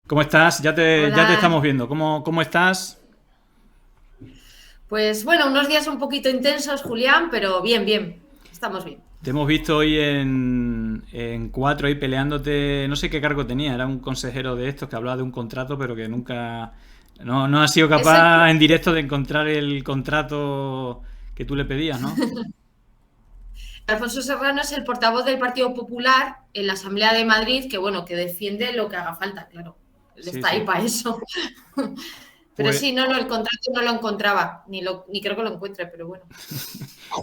¿Cómo estás? Ya te Hola. estamos viendo. ¿Cómo estás? Pues bueno, unos días un poquito intensos, Julián, pero bien, bien. Estamos bien. Te hemos visto hoy en cuatro ahí peleándote. No sé qué cargo tenía. Era un consejero de estos que hablaba de un contrato, pero que nunca. No ha sido Es el, capaz en directo de encontrar el contrato que tú le pedías, ¿no? Alfonso Serrano es el portavoz del Partido Popular en la Asamblea de Madrid, que bueno, que defiende lo que haga falta, claro. Él Sí, está ahí sí. para eso. Pero Pues sí, no, el contrato no lo encontraba, ni creo que lo encuentre, pero bueno.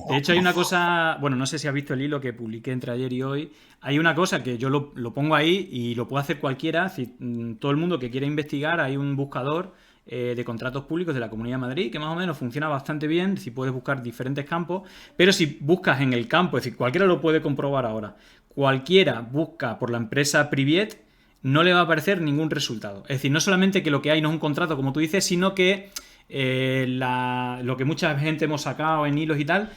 de hecho, hay una cosa, bueno, no sé si has visto el hilo que publiqué entre ayer y hoy. Hay una cosa que yo lo pongo ahí y lo puede hacer cualquiera. Si, todo el mundo que quiera investigar, hay un buscador de contratos públicos de la Comunidad de Madrid que más o menos funciona bastante bien. Si puedes buscar diferentes campos, pero si buscas en el campo, es decir, cualquiera lo puede comprobar ahora. Cualquiera busca por la empresa Priviet, no le va a aparecer ningún resultado. Es decir, no solamente que lo que hay no es un contrato, como tú dices, sino que lo que mucha gente hemos sacado en hilos y tal,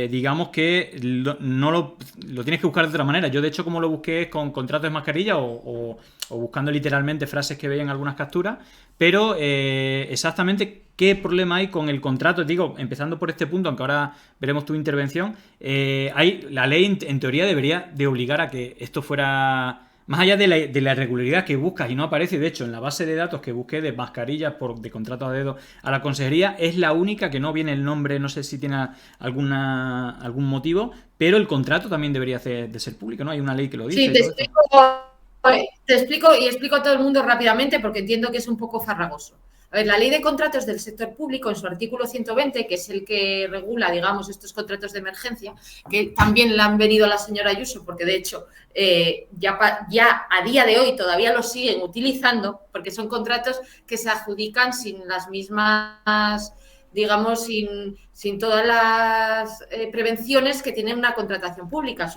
digamos que no lo tienes que buscar de otra manera. Yo, de hecho, como lo busqué es con contratos de mascarilla o buscando literalmente frases que veía en algunas capturas, pero exactamente qué problema hay con el contrato. Digo, empezando por este punto, aunque ahora veremos tu intervención, la ley en teoría debería de obligar a que esto fuera más allá de la irregularidad que buscas y no aparece. De hecho, en la base de datos que busqué de mascarillas de contratos a dedo a la consejería, es la única que no viene el nombre, no sé si tiene algún motivo, pero el contrato también debería de ser público, ¿no? Hay una ley que lo dice Sí, y todo esto. te explico y explico a todo el mundo rápidamente porque entiendo que es un poco farragoso. A ver, la ley de contratos del sector público, en su artículo 120, que es el que regula, digamos, estos contratos de emergencia, que también le han venido a la señora Ayuso, porque de hecho ya a día de hoy todavía lo siguen utilizando, porque son contratos que se adjudican sin las mismas, digamos, sin todas las prevenciones que tiene una contratación pública,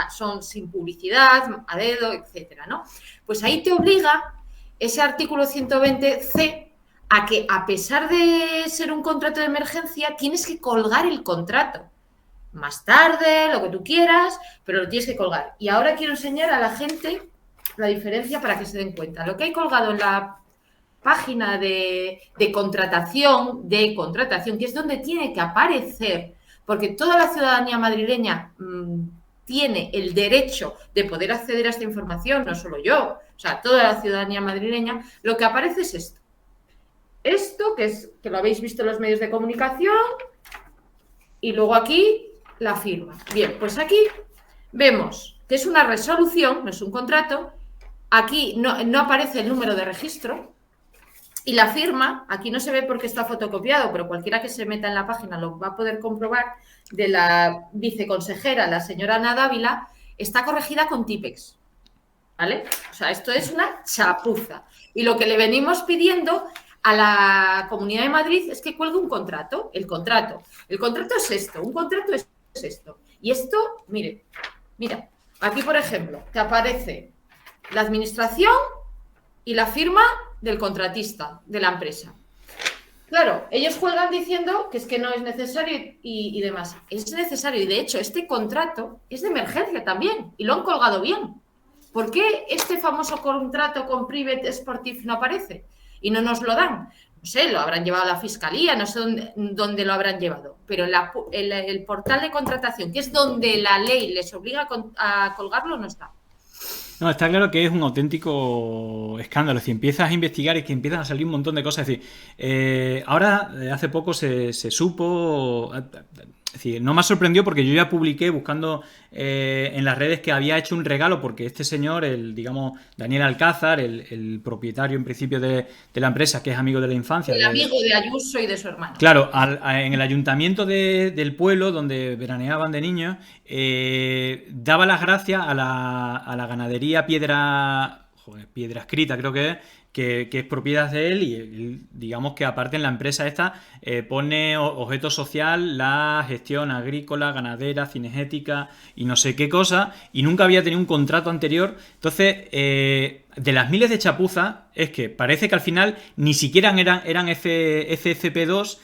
son sin publicidad, a dedo, etcétera, ¿no? Pues ahí te obliga ese artículo 120C a que, a pesar de ser un contrato de emergencia, tienes que colgar el contrato. Más tarde, lo que tú quieras, pero lo tienes que colgar. Y ahora quiero enseñar a la gente la diferencia para que se den cuenta. Lo que hay colgado en la página contratación, que es donde tiene que aparecer, porque toda la ciudadanía madrileña tiene el derecho de poder acceder a esta información, no solo yo, o sea, toda la ciudadanía madrileña, lo que aparece es esto. Esto, que lo habéis visto en los medios de comunicación, y luego aquí la firma. Bien, pues aquí vemos que es una resolución, no es un contrato. Aquí no aparece el número de registro, y la firma, aquí no se ve porque está fotocopiado, pero cualquiera que se meta en la página lo va a poder comprobar, de la viceconsejera, la señora Ana Dávila, está corregida con Tipex. ¿Vale? O sea, esto es una chapuza. Y lo que le venimos pidiendo a la Comunidad de Madrid es que cuelgue un contrato. El contrato es esto, un contrato es esto. Y esto, mira, aquí por ejemplo, te aparece la administración y la firma del contratista de la empresa. Claro, ellos juegan diciendo que es que no es necesario y demás. Es necesario y de hecho este contrato es de emergencia también y lo han colgado bien. ¿Por qué este famoso contrato con Private Sportif no aparece y no nos lo dan? No sé, lo habrán llevado a la fiscalía, no sé dónde lo habrán llevado, pero el portal de contratación, que es donde la ley les obliga a colgarlo, no está. No, está claro que es un auténtico escándalo. Si empiezas a investigar y que empiezan a salir un montón de cosas, es decir, ahora hace poco se supo, es decir, no me sorprendió porque yo ya publiqué buscando en las redes que había hecho un regalo porque este señor, digamos, Daniel Alcázar, el propietario en principio de la empresa, que es amigo de la infancia, El amigo de Ayuso y de su hermano. claro, en el ayuntamiento del pueblo donde veraneaban de niños, daba las gracias a la ganadería Piedra Escrita, creo que es propiedad de él y digamos que aparte en la empresa esta pone objeto social la gestión agrícola, ganadera, cinegética y no sé qué cosa y nunca había tenido un contrato anterior. Entonces, de las miles de chapuzas es que parece que al final ni siquiera eran FFP2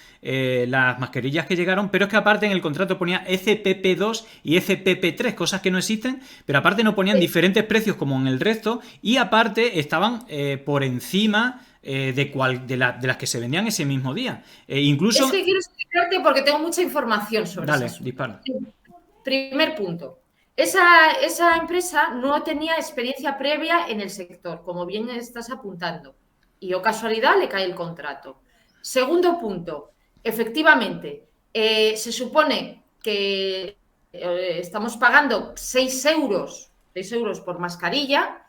las mascarillas que llegaron, pero es que aparte en el contrato ponía FPP2 y FPP3, cosas que no existen, pero aparte no ponían diferentes precios como en el resto y aparte estaban por encima de las que se vendían ese mismo día. Incluso... Es que quiero explicarte porque tengo mucha información sobre eso. Dale, dispara. Primer punto. Esa empresa no tenía experiencia previa en el sector, como bien estás apuntando. Y o casualidad le cae el contrato. Segundo punto. Efectivamente, se supone que estamos pagando 6 euros por mascarilla,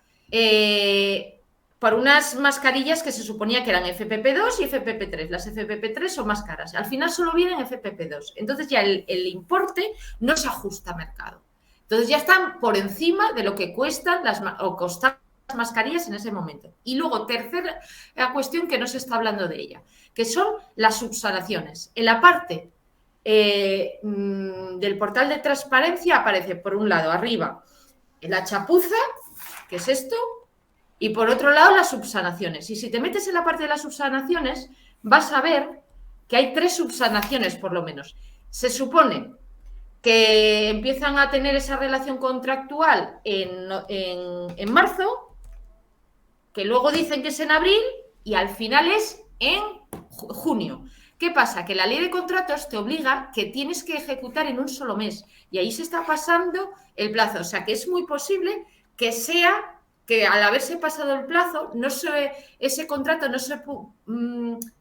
por unas mascarillas que se suponía que eran FPP2 y FPP3. Las FPP3 son más caras. Al final solo vienen FPP2. Entonces ya el importe no se ajusta a mercado. Entonces ya están por encima de lo que cuestan costan las mascarillas en ese momento. Y luego, tercera cuestión que no se está hablando de ella, que son las subsanaciones. En la parte del portal de transparencia aparece, por un lado, arriba, la chapuza, que es esto, y por otro lado, las subsanaciones. Y si te metes en la parte de las subsanaciones, vas a ver que hay 3 subsanaciones, por lo menos. Se supone que empiezan a tener esa relación contractual en marzo, que luego dicen que es en abril y al final es en junio. ¿Qué pasa? Que la ley de contratos te obliga que tienes que ejecutar en un solo mes y ahí se está pasando el plazo. O sea, que es muy posible que sea que al haberse pasado el plazo, ese contrato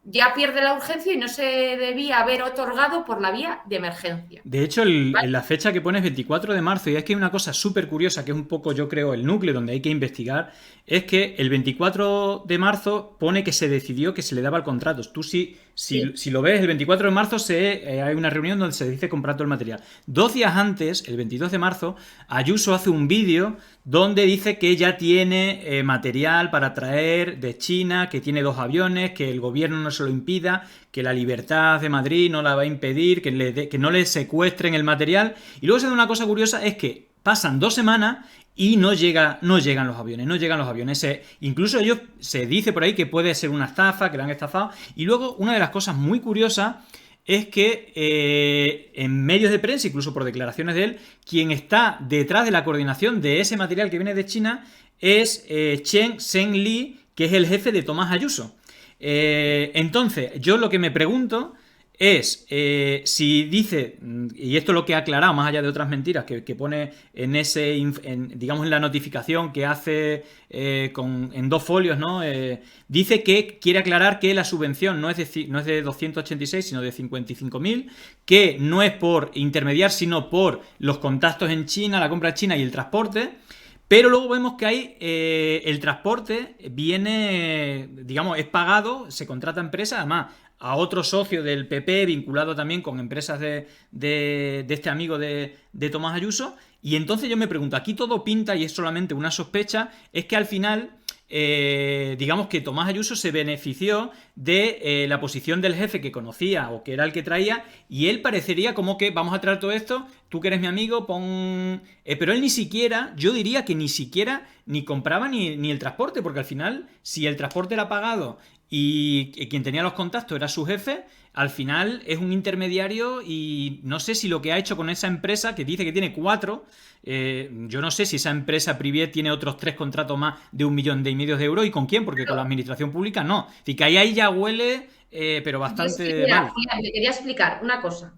ya pierde la urgencia y no se debía haber otorgado por la vía de emergencia. De hecho, la fecha que pone es 24 de marzo y es que hay una cosa súper curiosa, que es un poco, yo creo, el núcleo donde hay que investigar, es que el 24 de marzo pone que se decidió que se le daba el contrato. Tú si lo ves, el 24 de marzo hay una reunión donde se dice comprar todo el material. 2 días antes, el 22 de marzo, Ayuso hace un vídeo donde dice que ya tiene material para traer de China, que tiene 2 aviones, que el gobierno no se lo impida, que la Libertad de Madrid no la va a impedir, que no le secuestren el material. Y luego se da una cosa curiosa, es que pasan 2 semanas y no llegan los aviones. Incluso se dice por ahí que puede ser una estafa, que le han estafado. Y luego una de las cosas muy curiosas es que en medios de prensa, incluso por declaraciones de él, quien está detrás de la coordinación de ese material que viene de China es Chen Zhengli, que es el jefe de Tomás Ayuso. Entonces, yo lo que me pregunto es si dice, y esto es lo que ha aclarado, más allá de otras mentiras que pone digamos en la notificación que hace en 2 folios, ¿no? Dice que quiere aclarar que la subvención no es de 286, sino de 55.000, que no es por intermediar, sino por los contactos en China, la compra en China y el transporte. Pero luego vemos que hay el transporte viene, digamos, es pagado, se contrata a empresa, además a otro socio del PP vinculado también con empresas de este amigo de Tomás Ayuso. Y entonces yo me pregunto, aquí todo pinta y es solamente una sospecha, es que al final digamos que Tomás Ayuso se benefició de la posición del jefe que conocía o que era el que traía, y él parecería como que vamos a traer todo esto, tú que eres mi amigo, pero él ni siquiera, yo diría que ni siquiera ni compraba ni el transporte, porque al final, si el transporte era pagado y quien tenía los contactos era su jefe, al final es un intermediario. Y no sé si lo que ha hecho con esa empresa, que dice que tiene 4, yo no sé si esa empresa Privet tiene otros 3 contratos más de 1,5 millones de euros, y con quién, porque con la administración pública no. Así que ahí ya huele, pero bastante mal. Mira, te quería explicar una cosa.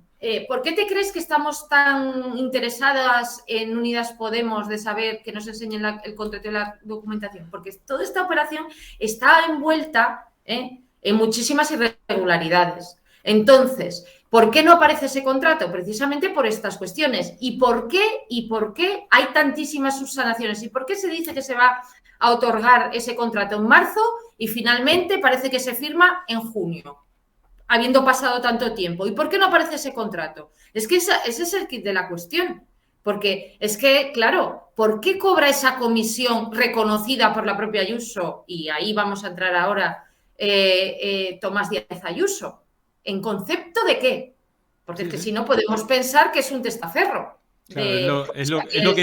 ¿Por qué te crees que estamos tan interesadas en Unidas Podemos de saber que nos enseñen el contrato y la documentación? Porque toda esta operación está envuelta en muchísimas irregularidades. Entonces, ¿por qué no aparece ese contrato? Precisamente por estas cuestiones. ¿Y por qué hay tantísimas subsanaciones? ¿Y por qué se dice que se va a otorgar ese contrato en marzo y finalmente parece que se firma en junio, habiendo pasado tanto tiempo? ¿Y por qué no aparece ese contrato? Es que ese es el kit de la cuestión. Porque es que, claro, ¿por qué cobra esa comisión reconocida por la propia Ayuso? Y ahí vamos a entrar ahora, Tomás Díaz Ayuso. ¿En concepto de qué? Porque es que si no podemos pensar que es un testaferro. Claro, O sea, es lo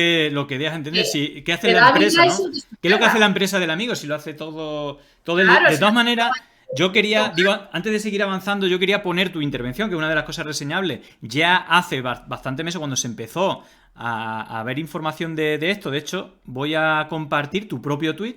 que dejas entender. Si, ¿qué hace te la da empresa, vida no? eso ¿Qué es lo que hace desesperada. la empresa del amigo si lo hace todo él? Claro, o De sea, todas maneras, yo quería, tomar digo, antes de seguir avanzando, yo quería poner tu intervención, que es una de las cosas reseñables. Ya hace bastante meses cuando se empezó a ver información de esto, de hecho, voy a compartir tu propio tweet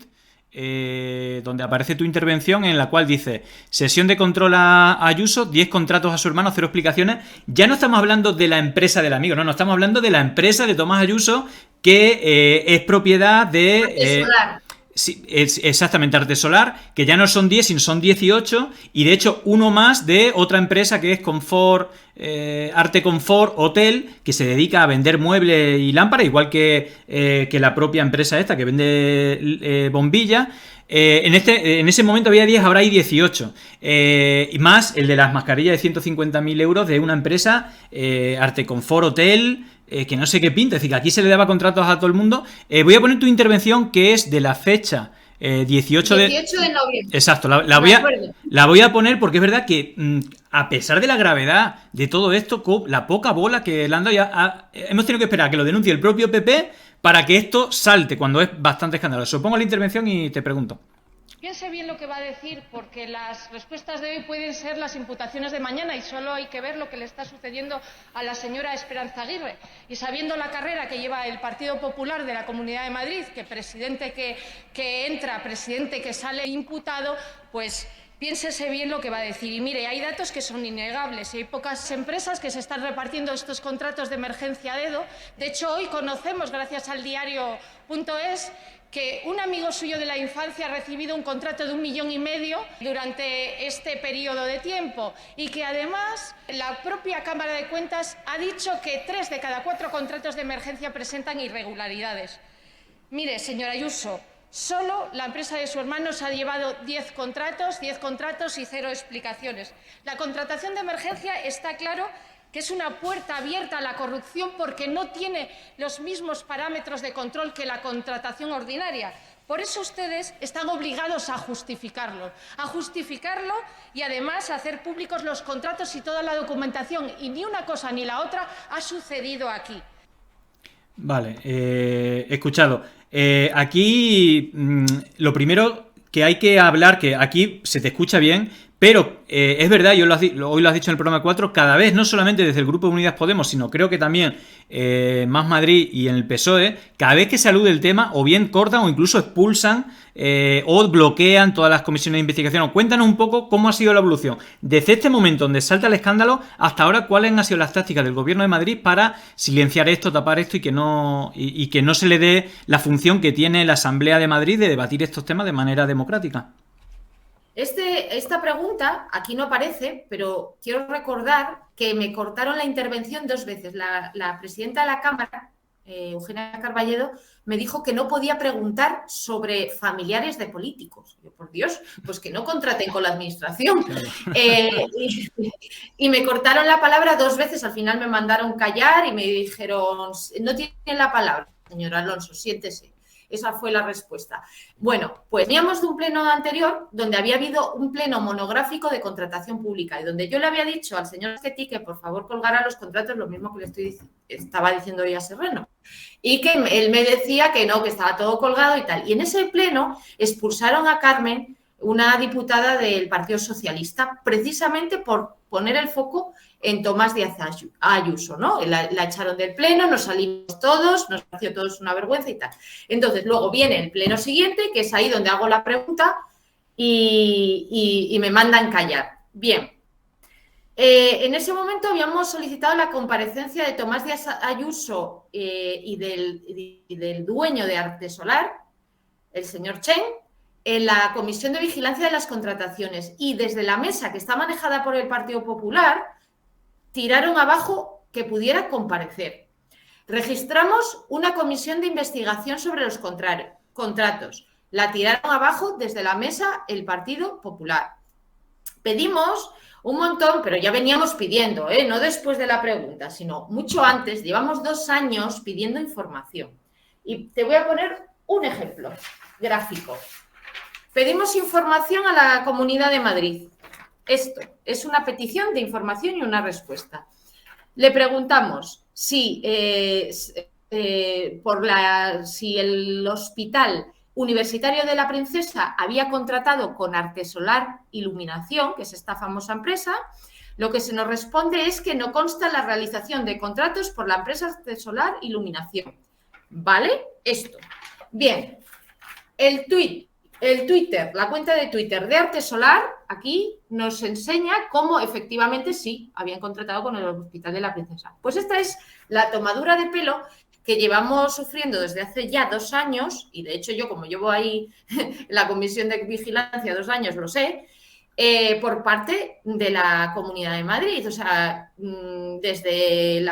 donde aparece tu intervención en la cual dice sesión de control a Ayuso, 10 contratos a su hermano, 0 explicaciones. Ya no estamos hablando de la empresa del amigo, no estamos hablando de la empresa de Tomás Ayuso que es propiedad de solar. sí, es exactamente Arte Solar, que ya no son 10, sino son 18, y de hecho uno más de otra empresa que es Confort, Arte Confort Hotel, que se dedica a vender muebles y lámparas, igual que la propia empresa esta que vende bombillas. En ese momento había 10, ahora hay 18. Y más el de las mascarillas de 150.000 euros de una empresa, Arte Confort Hotel, que no sé qué pinta, es decir, que aquí se le daba contratos a todo el mundo. Voy a poner tu intervención que es de la fecha 18 de... 18 de noviembre. Exacto, Me acuerdo. la voy a poner porque es verdad que a pesar de la gravedad de todo esto, la poca bola que le han dado hemos tenido que esperar a que lo denuncie el propio PP para que esto salte cuando es bastante escandaloso. Pongo la intervención y te pregunto. Piense bien lo que va a decir, porque las respuestas de hoy pueden ser las imputaciones de mañana y solo hay que ver lo que le está sucediendo a la señora Esperanza Aguirre. Y sabiendo la carrera que lleva el Partido Popular de la Comunidad de Madrid, que presidente que entra, presidente que sale imputado, pues piénsese bien lo que va a decir. Y mire, hay datos que son innegables. Hay pocas empresas que se están repartiendo estos contratos de emergencia a dedo. De hecho, hoy conocemos, gracias al diario.es, que un amigo suyo de la infancia ha recibido un contrato de 1,5 millones durante este periodo de tiempo y que además la propia Cámara de Cuentas ha dicho que 3 de cada 4 contratos de emergencia presentan irregularidades. Mire, señora Ayuso, solo la empresa de su hermano se ha llevado 10 contratos y 0 explicaciones. La contratación de emergencia está claro que es una puerta abierta a la corrupción porque no tiene los mismos parámetros de control que la contratación ordinaria. Por eso ustedes están obligados a justificarlo y además a hacer públicos los contratos y toda la documentación. Y ni una cosa ni la otra ha sucedido aquí. Vale, escuchado. Aquí lo primero que hay que hablar, que aquí se te escucha bien, pero es verdad, hoy lo has dicho en el programa 4, cada vez, no solamente desde el Grupo de Unidas Podemos, sino creo que también Más Madrid y en el PSOE, cada vez que se alude el tema, o bien cortan o incluso expulsan o bloquean todas las comisiones de investigación. Cuéntanos un poco cómo ha sido la evolución desde este momento donde salta el escándalo hasta ahora, cuáles han sido las tácticas del Gobierno de Madrid para silenciar esto, tapar esto y que no se le dé la función que tiene la Asamblea de Madrid de debatir estos temas de manera democrática. Esta pregunta aquí no aparece, pero quiero recordar que me cortaron la intervención 2 veces. La presidenta de la Cámara, Eugenia Carballedo, me dijo que no podía preguntar sobre familiares de políticos. Yo, por Dios, pues que no contraten con la administración. Claro. Y me cortaron la palabra 2 veces. Al final me mandaron callar y me dijeron, no tiene la palabra, señor Alonso, siéntese. Esa fue la respuesta. Bueno, pues veníamos de un pleno anterior donde había habido un pleno monográfico de contratación pública y donde yo le había dicho al señor Schettí que por favor colgara los contratos, lo mismo que estaba diciendo hoy a Serrano, y que él me decía que no, que estaba todo colgado y tal. Y en ese pleno expulsaron a Carmen, una diputada del Partido Socialista, precisamente por poner el foco en Tomás Díaz Ayuso, ¿no? La echaron del pleno, nos salimos todos, nos pareció todos una vergüenza y tal. Entonces, luego viene el pleno siguiente, que es ahí donde hago la pregunta y me mandan callar. Bien. En ese momento habíamos solicitado la comparecencia de Tomás Díaz Ayuso y del dueño de Arte Solar, el señor Chen, en la Comisión de Vigilancia de las Contrataciones. Y desde la mesa que está manejada por el Partido Popular, tiraron abajo que pudiera comparecer. Registramos una comisión de investigación sobre los contratos. La tiraron abajo desde la mesa el Partido Popular. Pedimos un montón, pero ya veníamos pidiendo, no después de la pregunta, sino mucho antes. Llevamos 2 años pidiendo información. Y te voy a poner un ejemplo gráfico. Pedimos información a la Comunidad de Madrid. Esto es una petición de información y una respuesta. Le preguntamos si si el Hospital Universitario de la Princesa había contratado con Artesolar Iluminación, que es esta famosa empresa. Lo que se nos responde es que no consta la realización de contratos por la empresa Artesolar Iluminación. ¿Vale? Esto. Bien. El Twitter, la cuenta de Twitter de Artesolar, aquí nos enseña cómo efectivamente sí habían contratado con el Hospital de la Princesa. Pues esta es la tomadura de pelo que llevamos sufriendo desde hace ya 2 años, y de hecho yo, como llevo ahí en la Comisión de Vigilancia 2 años, lo sé, por parte de la Comunidad de Madrid. O sea, desde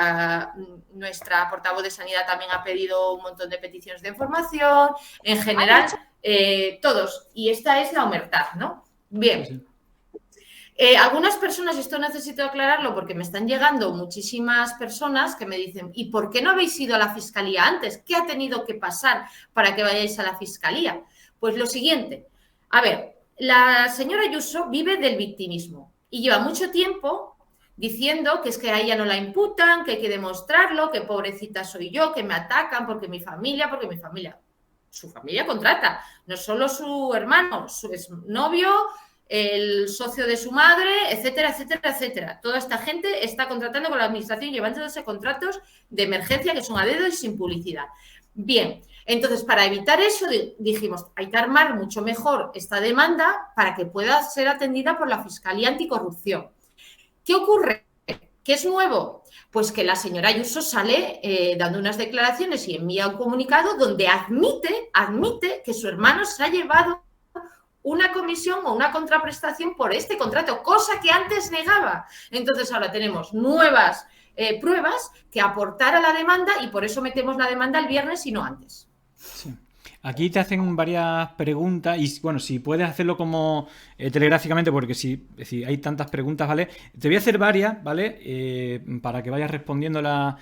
nuestra portavoz de Sanidad también ha pedido un montón de peticiones de información, en general, todos. Y esta es la omertad, ¿no? Bien. Algunas personas, esto necesito aclararlo porque me están llegando muchísimas personas que me dicen, ¿y por qué no habéis ido a la Fiscalía antes? ¿Qué ha tenido que pasar para que vayáis a la Fiscalía? Pues lo siguiente, a ver, la señora Ayuso vive del victimismo y lleva mucho tiempo diciendo que es que a ella no la imputan, que hay que demostrarlo, que pobrecita soy yo, que me atacan porque mi familia, su familia contrata, no solo su hermano, su exnovio, el socio de su madre, etcétera, etcétera, etcétera. Toda esta gente está contratando con la administración, llevándose contratos de emergencia que son a dedo y sin publicidad. Bien, entonces para evitar eso dijimos, hay que armar mucho mejor esta demanda para que pueda ser atendida por la Fiscalía Anticorrupción. ¿Qué ocurre? ¿Qué es nuevo? Pues que la señora Ayuso sale dando unas declaraciones y envía un comunicado donde admite que su hermano se ha llevado una comisión o una contraprestación por este contrato, cosa que antes negaba. Entonces ahora tenemos nuevas pruebas que aportar a la demanda y por eso metemos la demanda el viernes y no antes. Sí. Aquí te hacen varias preguntas y bueno, si puedes hacerlo como telegráficamente, porque si hay tantas preguntas, ¿vale? Te voy a hacer varias, ¿vale? Para que vayas respondiéndola.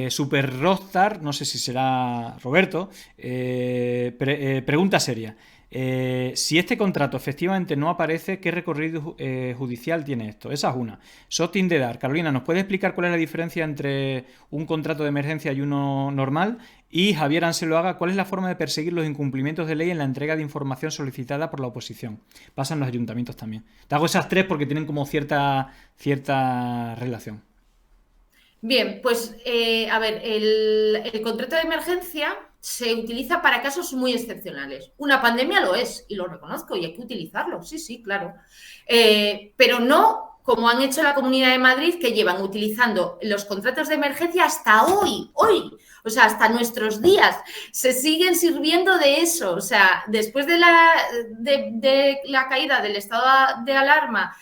Super Rockstar, no sé si será Roberto, pregunta seria. Si este contrato efectivamente no aparece, ¿qué recorrido judicial tiene esto? Esa es una. Sotin de Dar, Carolina, ¿nos puede explicar cuál es la diferencia entre un contrato de emergencia y uno normal? Y Javier Anseloaga, ¿cuál es la forma de perseguir los incumplimientos de ley en la entrega de información solicitada por la oposición? Pasan los ayuntamientos también. Te hago esas tres porque tienen como cierta relación. Bien, pues a ver, el contrato de emergencia se utiliza para casos muy excepcionales. Una pandemia lo es, y lo reconozco, y hay que utilizarlo, sí, claro. Pero no como han hecho la Comunidad de Madrid, que llevan utilizando los contratos de emergencia hasta hoy, o sea, hasta nuestros días, se siguen sirviendo de eso. O sea, después de la caída del estado de alarma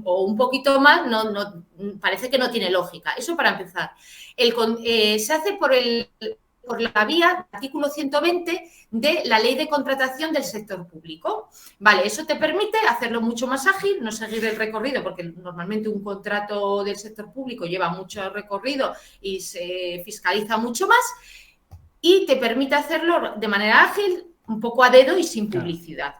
o un poquito más, no, parece que no tiene lógica. Eso para empezar. Se hace por la vía, artículo 120 de la Ley de Contratación del Sector Público. Vale, eso te permite hacerlo mucho más ágil, no seguir el recorrido, porque normalmente un contrato del sector público lleva mucho recorrido y se fiscaliza mucho más, y te permite hacerlo de manera ágil, un poco a dedo y sin publicidad.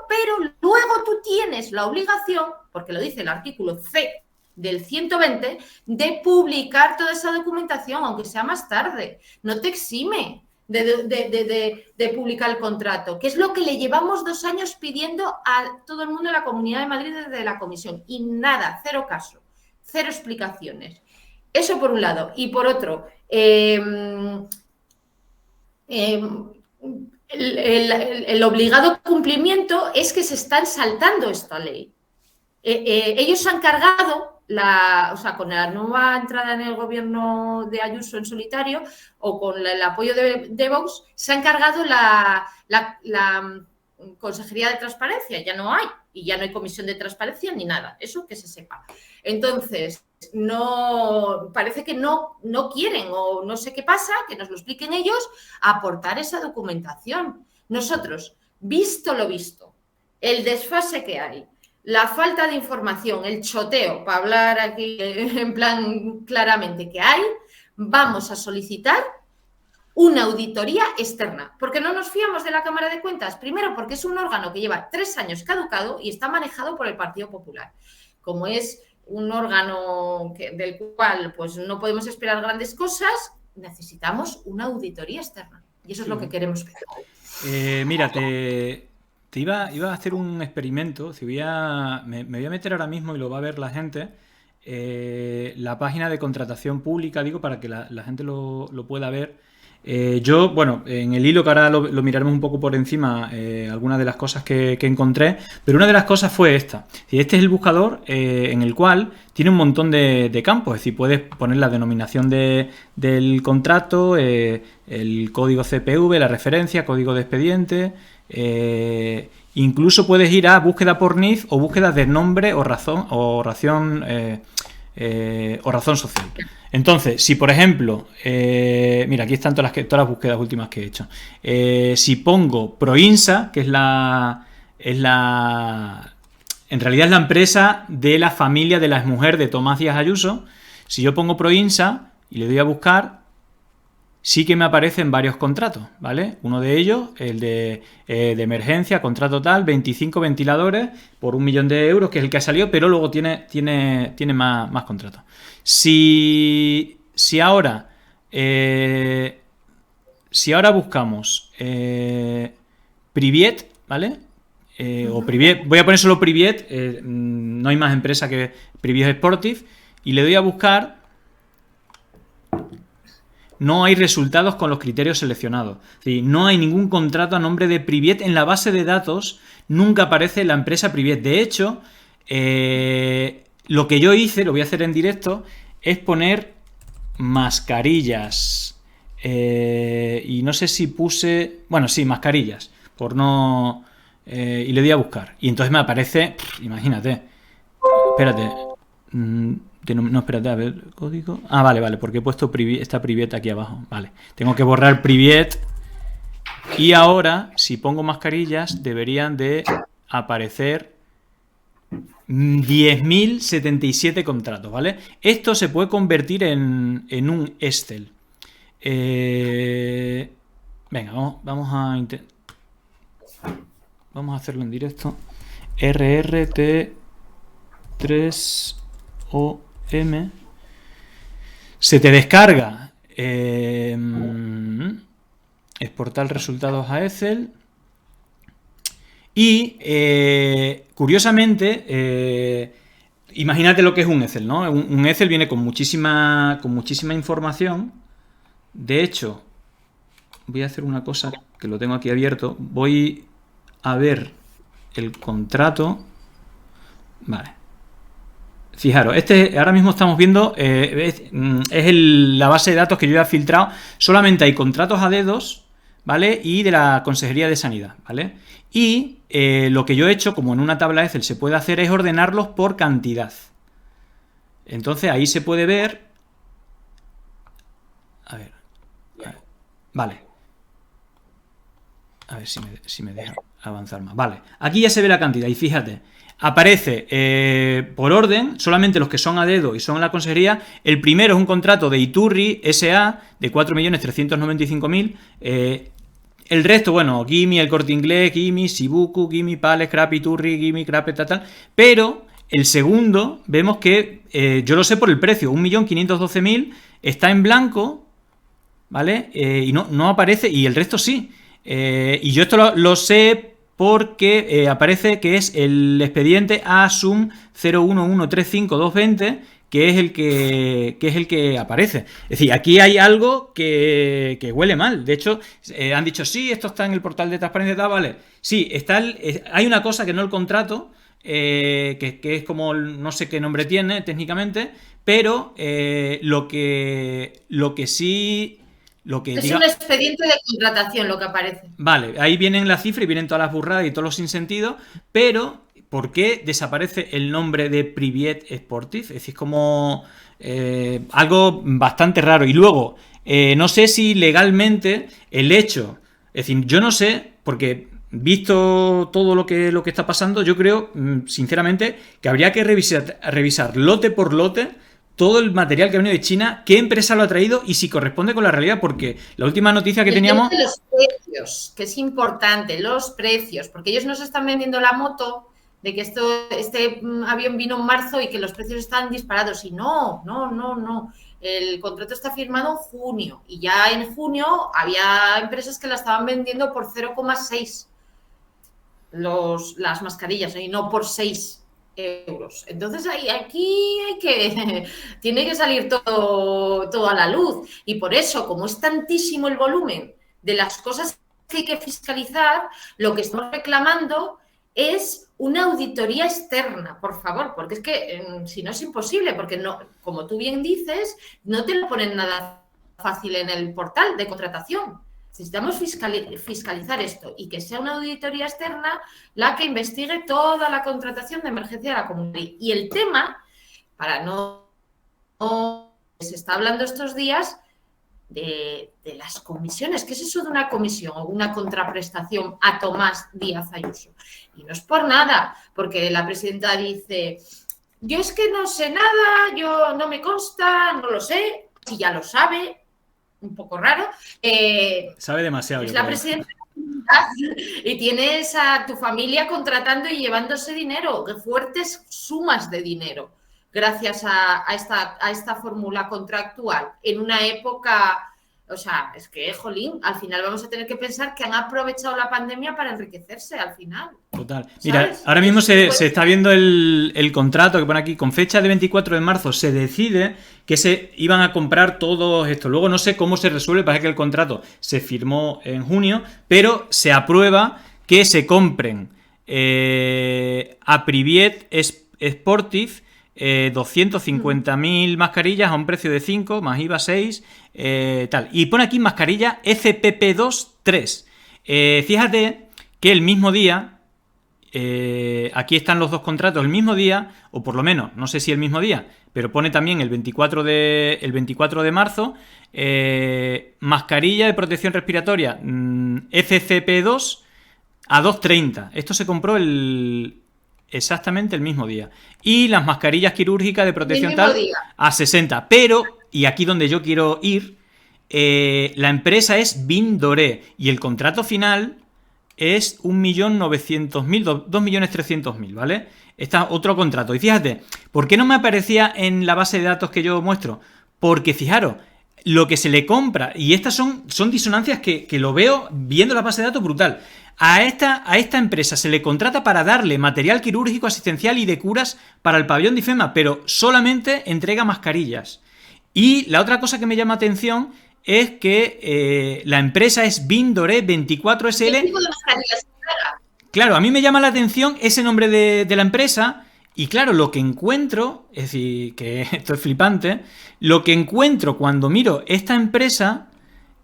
Pero luego tú tienes la obligación, porque lo dice el artículo C del 120, de publicar toda esa documentación, aunque sea más tarde. No te exime de publicar el contrato, que es lo que le llevamos 2 años pidiendo a todo el mundo en la Comunidad de Madrid desde la Comisión. Y nada, cero caso, cero explicaciones. Eso por un lado. Y por otro, el obligado cumplimiento es que se están saltando esta ley. Ellos se han cargado con la nueva entrada en el gobierno de Ayuso en solitario o con el apoyo de Vox, se han cargado la Consejería de Transparencia. Ya no hay, y ya no hay comisión de transparencia ni nada, eso que se sepa. Entonces, parece que no quieren, o no sé qué pasa, que nos lo expliquen ellos, aportar esa documentación. Nosotros, visto lo visto, el desfase que hay, la falta de información, el choteo, para hablar aquí en plan claramente que hay, vamos a solicitar una auditoría externa, porque no nos fiamos de la Cámara de Cuentas. Primero, porque es un órgano que lleva 3 años caducado y está manejado por el Partido Popular. como es un órgano del cual pues no podemos esperar grandes cosas, necesitamos una auditoría externa. Y eso es lo que queremos ver. Mira, te iba a hacer un experimento. Me voy a meter ahora mismo y lo va a ver la gente. La página de contratación pública, digo, para que la gente lo pueda ver. Yo, bueno, en el hilo que ahora lo miraremos un poco por encima, algunas de las cosas que encontré, pero una de las cosas fue esta. Este es el buscador en el cual tiene un montón de campos, es decir, puedes poner la denominación del contrato, el código CPV, la referencia, código de expediente, incluso puedes ir a búsqueda por NIF o búsqueda de nombre o razón social. Entonces, si por ejemplo, mira, aquí están todas las búsquedas últimas que he hecho. Si pongo Proinsa, que en realidad es la empresa de la familia de la exmujer de Tomás Díaz Ayuso, si yo pongo Proinsa y le doy a buscar, sí que me aparecen varios contratos, ¿vale? Uno de ellos, el de emergencia, contrato tal, 25 ventiladores por 1 millón de euros, que es el que ha salido, pero luego tiene más contratos. Si ahora buscamos Priviet, ¿vale? O Priviet, voy a poner solo Priviet, no hay más empresa que Priviet Sportive, y le doy a buscar. No hay resultados con los criterios seleccionados. Es decir, no hay ningún contrato a nombre de Priviet. En la base de datos nunca aparece la empresa Priviet. De hecho, lo que yo hice, lo voy a hacer en directo, es poner mascarillas. Y no sé si puse... Bueno, sí, mascarillas. Por no... y le di a buscar. Y entonces me aparece... imagínate. Espérate. No, espérate, a ver, código. Ah, vale, porque he puesto esta Priviet aquí abajo. Vale, tengo que borrar Priviet. Y ahora, si pongo mascarillas, deberían de aparecer 10.077 contratos, ¿vale? Esto se puede convertir en un Excel. Venga, vamos a hacerlo en directo. RRT3OM. Se te descarga exportar resultados a Excel y curiosamente imagínate lo que es un Excel, ¿no? Un Excel viene con muchísima información. De hecho, voy a hacer una cosa que lo tengo aquí abierto. Voy a ver el contrato. Vale. Fijaros, ahora mismo estamos viendo, la base de datos que yo ya he filtrado. Solamente hay contratos a dedos, ¿vale? Y de la Consejería de Sanidad, ¿vale? Y lo que yo he hecho, como en una tabla Excel se puede hacer, es ordenarlos por cantidad. Entonces ahí se puede ver. A ver. Vale. A ver si me deja avanzar más. Vale, aquí ya se ve la cantidad y fíjate. Aparece por orden, solamente los que son a dedo y son en la consejería. El primero es un contrato de Iturri S.A. de 4.395.000. El resto, bueno, Gimi, El Corte Inglés, Gimi, Sibuku, Gimi, Pales, Crap, Iturri, Gimi, Crap, tal. Pero el segundo, vemos que yo lo sé por el precio, 1.512.000, está en blanco, ¿vale? Y no aparece, y el resto sí. Y yo esto lo sé porque aparece que es el expediente ASUM 01135.220, que es el que aparece. Es decir, aquí hay algo que huele mal. De hecho, han dicho, sí, esto está en el portal de transparencia y tal, vale. Sí, hay una cosa que no el contrato, que es como, no sé qué nombre tiene técnicamente, pero lo que sí... Es un expediente de contratación lo que aparece. Vale, ahí vienen las cifras y vienen todas las burradas y todos los sinsentidos, pero ¿por qué desaparece el nombre de Priviet Sportive? Es decir, como algo bastante raro. Y luego, no sé si legalmente el hecho, es decir, yo no sé, porque visto todo lo que está pasando, yo creo, sinceramente, que habría que revisar lote por lote todo el material que ha venido de China, qué empresa lo ha traído y si corresponde con la realidad, porque la última noticia que teníamos... Los precios, que es importante, los precios, porque ellos nos están vendiendo la moto de que este avión vino en marzo y que los precios están disparados. Y no. El contrato está firmado en junio y ya en junio había empresas que la estaban vendiendo por 0,6 las mascarillas y no por 6 euros. Entonces aquí tiene que salir todo a la luz. Y por eso, como es tantísimo el volumen de las cosas que hay que fiscalizar, lo que estamos reclamando es una auditoría externa, por favor, porque es que si no es imposible, porque no, como tú bien dices, no te lo ponen nada fácil en el portal de contratación. Necesitamos fiscalizar esto y que sea una auditoría externa la que investigue toda la contratación de emergencia de la comunidad. Y el tema, para no se está hablando estos días de las comisiones. ¿Qué es eso de una comisión o una contraprestación a Tomás Díaz Ayuso? Y no es por nada, porque la presidenta dice, yo es que no sé nada, yo no me consta, no lo sé, si ya lo sabe, un poco raro. Sabe demasiado. Es la presidenta y tienes a tu familia contratando y llevándose dinero, fuertes sumas de dinero, gracias a esta fórmula contractual en una época, o sea, es que, jolín, al final vamos a tener que pensar que han aprovechado la pandemia para enriquecerse al final. Total. Mira, ¿sabes? Ahora mismo se está viendo el contrato que pone aquí, con fecha de 24 de marzo se decide que se iban a comprar todo esto. Luego no sé cómo se resuelve, parece que el contrato se firmó en junio, pero se aprueba que se compren a Priviet Sportif 250.000 mascarillas a un precio de 5, más IVA 6, tal. Y pone aquí mascarilla FPP2 3. Fíjate que el mismo día, aquí están los dos contratos, el mismo día, o por lo menos, no sé si el mismo día, pero pone también el 24 de marzo, mascarilla de protección respiratoria FCP2 a 2,30. Esto se compró exactamente el mismo día. Y las mascarillas quirúrgicas de protección tal a 60. Pero, y aquí donde yo quiero ir, la empresa es Vindoré y el contrato final es 1.900.000, 2.300.000, ¿vale? Este es otro contrato. Y fíjate, ¿por qué no me aparecía en la base de datos que yo muestro? Porque fijaros, lo que se le compra, y estas son disonancias que lo veo viendo la base de datos brutal. A esta empresa se le contrata para darle material quirúrgico, asistencial y de curas para el pabellón de IFEMA, pero solamente entrega mascarillas. Y la otra cosa que me llama atención es que la empresa es Vindoré 24SL. ¿Qué tipo de mascarillas? Claro, a mí me llama la atención ese nombre de la empresa. Y claro, lo que encuentro, es decir, que esto es flipante, lo que encuentro cuando miro esta empresa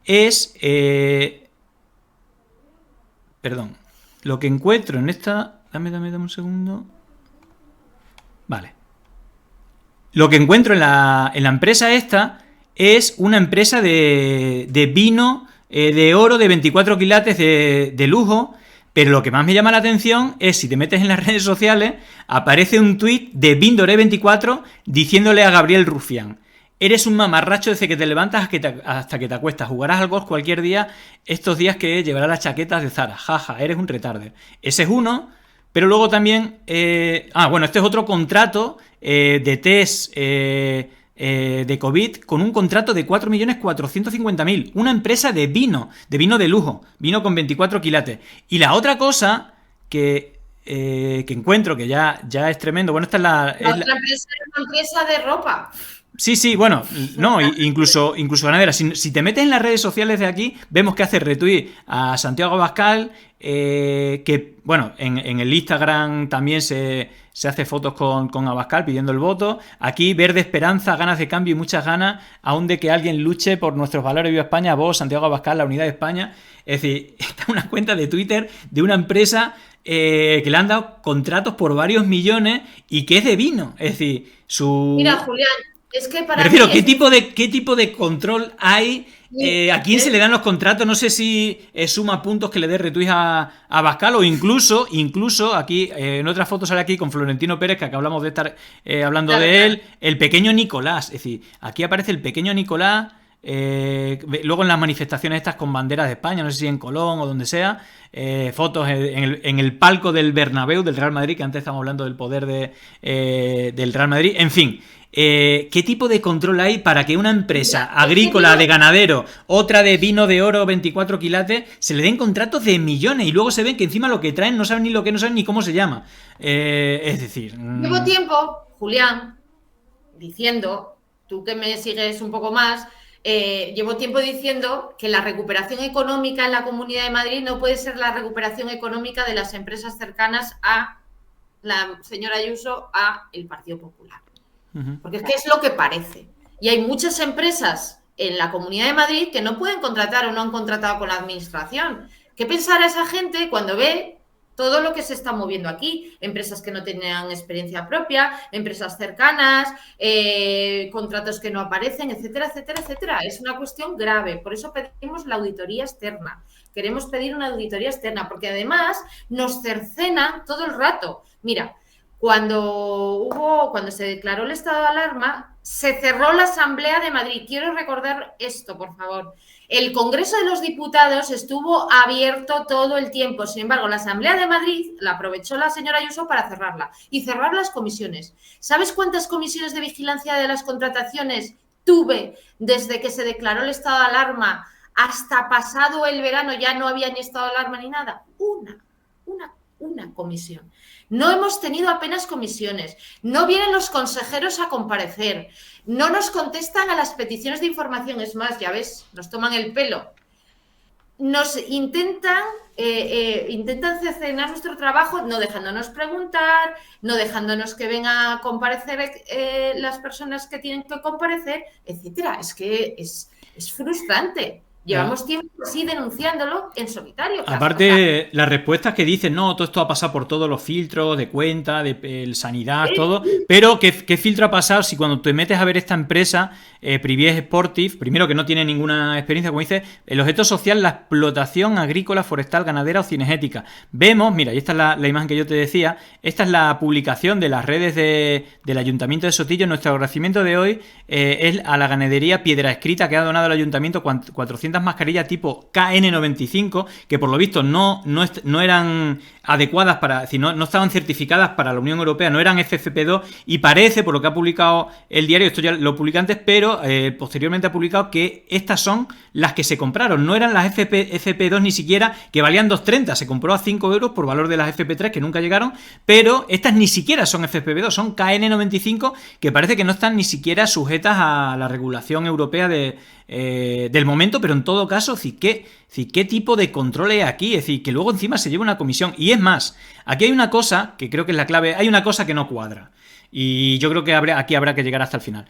es... Perdón, lo que encuentro en esta... Dame un segundo. Vale. Lo que encuentro en la empresa esta es una empresa de vino de oro de 24 quilates de lujo, pero lo que más me llama la atención es, si te metes en las redes sociales, aparece un tuit de Vindoré 24 diciéndole a Gabriel Rufián: eres un mamarracho desde que te levantas hasta que te acuestas. Jugarás al golf cualquier día, estos días que llevarás las chaquetas de Zara. Jaja, eres un retarder. Ese es uno, pero luego también... bueno, este es otro contrato de test de COVID con un contrato de 4.450.000. Una empresa de vino de lujo, vino con 24 quilates. Y la otra cosa que encuentro que ya es tremendo, bueno, esta es la otra empresa es una empresa de ropa. Sí, bueno, no, incluso ganadera. Si te metes en las redes sociales de aquí, vemos que hace retweet a Santiago Abascal, que, bueno, en el Instagram también se hace fotos con Abascal pidiendo el voto. Aquí, verde esperanza, ganas de cambio y muchas ganas, aún de que alguien luche por nuestros valores. Viva España, vos, Santiago Abascal, la unidad de España. Es decir, está una cuenta de Twitter de una empresa que le han dado contratos por varios millones y que es de vino. Es decir, Mira, Julián, es que para me refiero, ¿qué tipo de control hay? ¿A quién se le dan los contratos? No sé si suma puntos que le dé retweets a Abascal, o incluso aquí, en otra foto sale aquí con Florentino Pérez, que hablamos de estar hablando de él, el pequeño Nicolás. Es decir, aquí aparece el pequeño Nicolás luego en las manifestaciones estas con banderas de España, no sé si en Colón o donde sea, fotos en el palco del Bernabéu del Real Madrid, que antes estábamos hablando del poder del Real Madrid, en fin. ¿Qué tipo de control hay para que una empresa agrícola de ganadero, otra de vino de oro 24 quilates, se le den contratos de millones y luego se ven que encima lo que traen no saben ni lo que no saben ni cómo se llama? Es decir... Llevo tiempo, Julián, diciendo, tú que me sigues un poco más, llevo tiempo diciendo que la recuperación económica en la Comunidad de Madrid no puede ser la recuperación económica de las empresas cercanas a la señora Ayuso, a el Partido Popular. Porque es que es lo que parece. Y hay muchas empresas en la Comunidad de Madrid que no pueden contratar o no han contratado con la administración. ¿Qué pensará esa gente cuando ve todo lo que se está moviendo aquí? Empresas que no tenían experiencia propia, empresas cercanas, contratos que no aparecen, etcétera, etcétera, etcétera. Es una cuestión grave. Por eso pedimos la auditoría externa. Queremos pedir una auditoría externa porque además nos cercenan todo el rato. Mira, cuando se declaró el estado de alarma, se cerró la Asamblea de Madrid. Quiero recordar esto, por favor. El Congreso de los Diputados estuvo abierto todo el tiempo. Sin embargo, la Asamblea de Madrid la aprovechó la señora Ayuso para cerrarla y cerrar las comisiones. ¿Sabes cuántas comisiones de vigilancia de las contrataciones tuve desde que se declaró el estado de alarma hasta pasado el verano? Ya no había ni estado de alarma ni nada. Una comisión. No hemos tenido apenas comisiones, no vienen los consejeros a comparecer, no nos contestan a las peticiones de información, es más, ya ves, nos toman el pelo. Nos intentan cercenar nuestro trabajo, no dejándonos preguntar, no dejándonos que vengan a comparecer las personas que tienen que comparecer, etcétera. Es que es frustrante. Llevamos tiempo así denunciándolo en solitario. Aparte, las respuestas que dicen, no, todo esto ha pasado por todos los filtros de cuenta, de sanidad, todo. Pero, ¿qué filtro ha pasado si cuando te metes a ver esta empresa, Privies Sportif, primero que no tiene ninguna experiencia, como dice, el objeto social, la explotación agrícola, forestal, ganadera o cinegética? Vemos, mira, y esta es la imagen que yo te decía, esta es la publicación de las redes del Ayuntamiento de Sotillo. Nuestro agradecimiento de hoy es a la ganadería Piedra Escrita, que ha donado al Ayuntamiento 400 mascarillas tipo KN95, que por lo visto no eran adecuadas para, es decir, no estaban certificadas para la Unión Europea, no eran FFP2, y parece, por lo que ha publicado el diario, esto ya lo publiqué antes, pero posteriormente ha publicado que estas son las que se compraron, no eran las FP2 ni siquiera, que valían 2,30, se compró a 5 euros por valor de las FP3 que nunca llegaron, pero estas ni siquiera son FFP2, son KN95, que parece que no están ni siquiera sujetas a la regulación europea del momento, pero en todo caso, ¿qué tipo de control hay aquí? Es decir, que luego encima se lleva una comisión. Y es más, aquí hay una cosa, que creo que es la clave, hay una cosa que no cuadra. Y yo creo que aquí habrá que llegar hasta el final.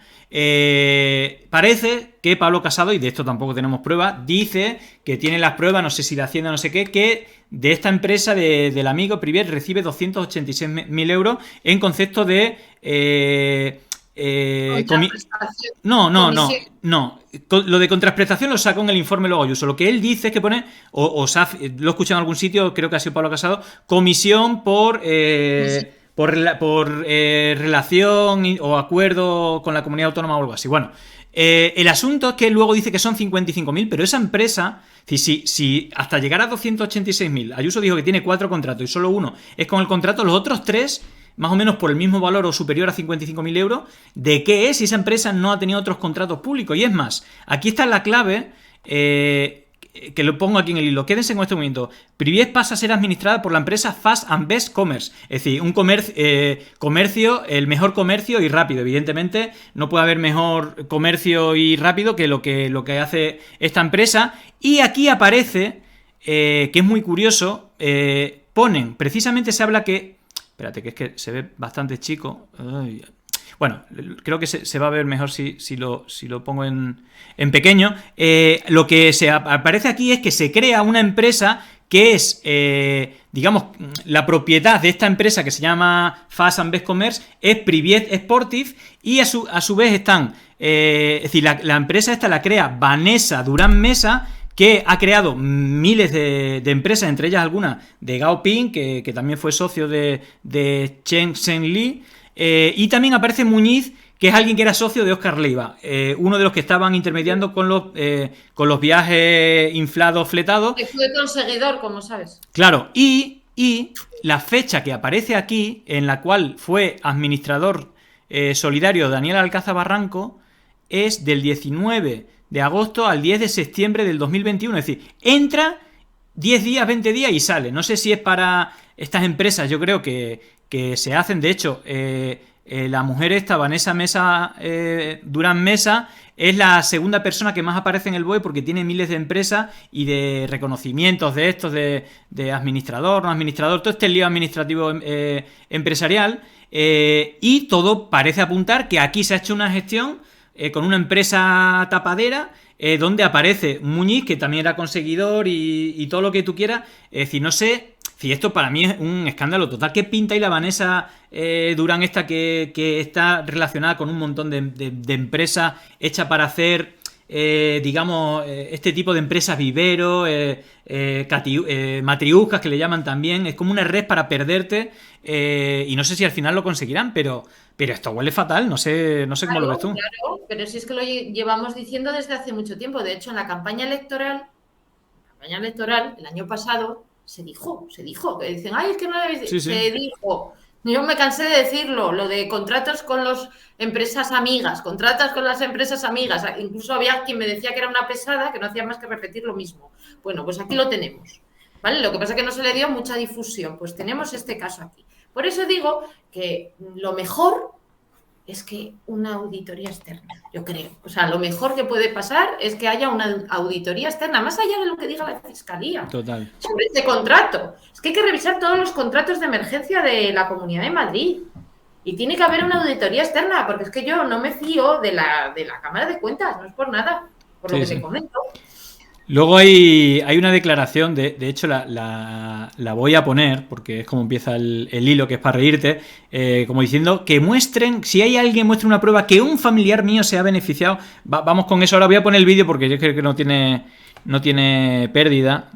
Parece que Pablo Casado, y de esto tampoco tenemos pruebas, dice que tiene las pruebas, no sé si de Hacienda, no sé qué, que de esta empresa del amigo Privier recibe 286.000 euros en concepto de... No. Lo de contraprestación lo sacó en el informe luego Ayuso. Lo que él dice es que pone, lo he escuchado en algún sitio, creo que ha sido Pablo Casado, comisión por relación o acuerdo con la comunidad autónoma o algo así. Bueno, el asunto es que luego dice que son 55.000, pero esa empresa, si hasta llegar a 286.000, Ayuso dijo que tiene 4 contratos y solo uno es con el contrato, los otros 3... más o menos por el mismo valor o superior a 55.000 euros, ¿de qué es si esa empresa no ha tenido otros contratos públicos? Y es más, aquí está la clave, que lo pongo aquí en el hilo, quédense con este momento. Privies pasa a ser administrada por la empresa Fast and Best Commerce, es decir, un comercio, el mejor comercio y rápido. Evidentemente no puede haber mejor comercio y rápido que lo que hace esta empresa. Y aquí aparece, que es muy curioso, precisamente se habla que... Espérate, que es que se ve bastante chico. Ay. Bueno, creo que se va a ver mejor si lo pongo en pequeño. Lo que se aparece aquí es que se crea una empresa que es, digamos, la propiedad de esta empresa que se llama Fast and Best Commerce es Privies Sportif, y a su vez están, es decir, la empresa esta la crea Vanessa Durán Mesa, que ha creado miles de empresas, entre ellas algunas de Gao Ping, que también fue socio de Chen Zhengli, y también aparece Muñiz, que es alguien que era socio de Óscar Leiva, uno de los que estaban intermediando con los viajes inflados, fletados. Que fue conseguidor, como sabes. Claro, y la fecha que aparece aquí, en la cual fue administrador solidario Daniel Alcázar Barranco, es del 19 de agosto al 10 de septiembre del 2021. Es decir, entra 10 días, 20 días y sale. No sé si es para estas empresas, yo creo que se hacen. De hecho, la mujer esta, Vanessa Mesa, Durán Mesa, es la segunda persona que más aparece en el BOE porque tiene miles de empresas y de reconocimientos de estos, de administrador, no administrador, todo este lío administrativo empresarial. Y todo parece apuntar que aquí se ha hecho una gestión con una empresa tapadera, donde aparece Muñiz, que también era conseguidor y todo lo que tú quieras. Es decir, no sé si esto para mí es un escándalo total. ¿Qué pinta ahí la Vanessa Durán esta que está relacionada con un montón de empresas hechas para hacer, digamos, este tipo de empresas vivero, matriuscas que le llaman también? Es como una red para perderte, y no sé si al final lo conseguirán, pero esto huele fatal. No sé cómo lo ves tú. Claro, pero si es que lo llevamos diciendo desde hace mucho tiempo. De hecho, en la campaña electoral el año pasado se dijo, que dicen, ay, es que no lo habéis dicho. Sí. Se dijo, yo me cansé de decirlo, lo de contratos con las empresas amigas, incluso había quien me decía que era una pesada, que no hacía más que repetir lo mismo. Bueno, pues aquí lo tenemos, ¿vale? Lo que pasa es que no se le dio mucha difusión, pues tenemos este caso aquí. Por eso digo que lo mejor es que una auditoría externa, yo creo. O sea, lo mejor que puede pasar es que haya una auditoría externa, más allá de lo que diga la Fiscalía. Total. Sobre este contrato. Es que hay que revisar todos los contratos de emergencia de la Comunidad de Madrid. Y tiene que haber una auditoría externa, porque es que yo no me fío de la Cámara de Cuentas, no es por nada, por lo que te comento. Luego hay una declaración, de hecho la voy a poner, porque es como empieza el hilo, que es para reírte, como diciendo que muestren, si hay alguien muestre una prueba que un familiar mío se ha beneficiado. Vamos con eso, ahora voy a poner el vídeo porque yo creo que no tiene pérdida.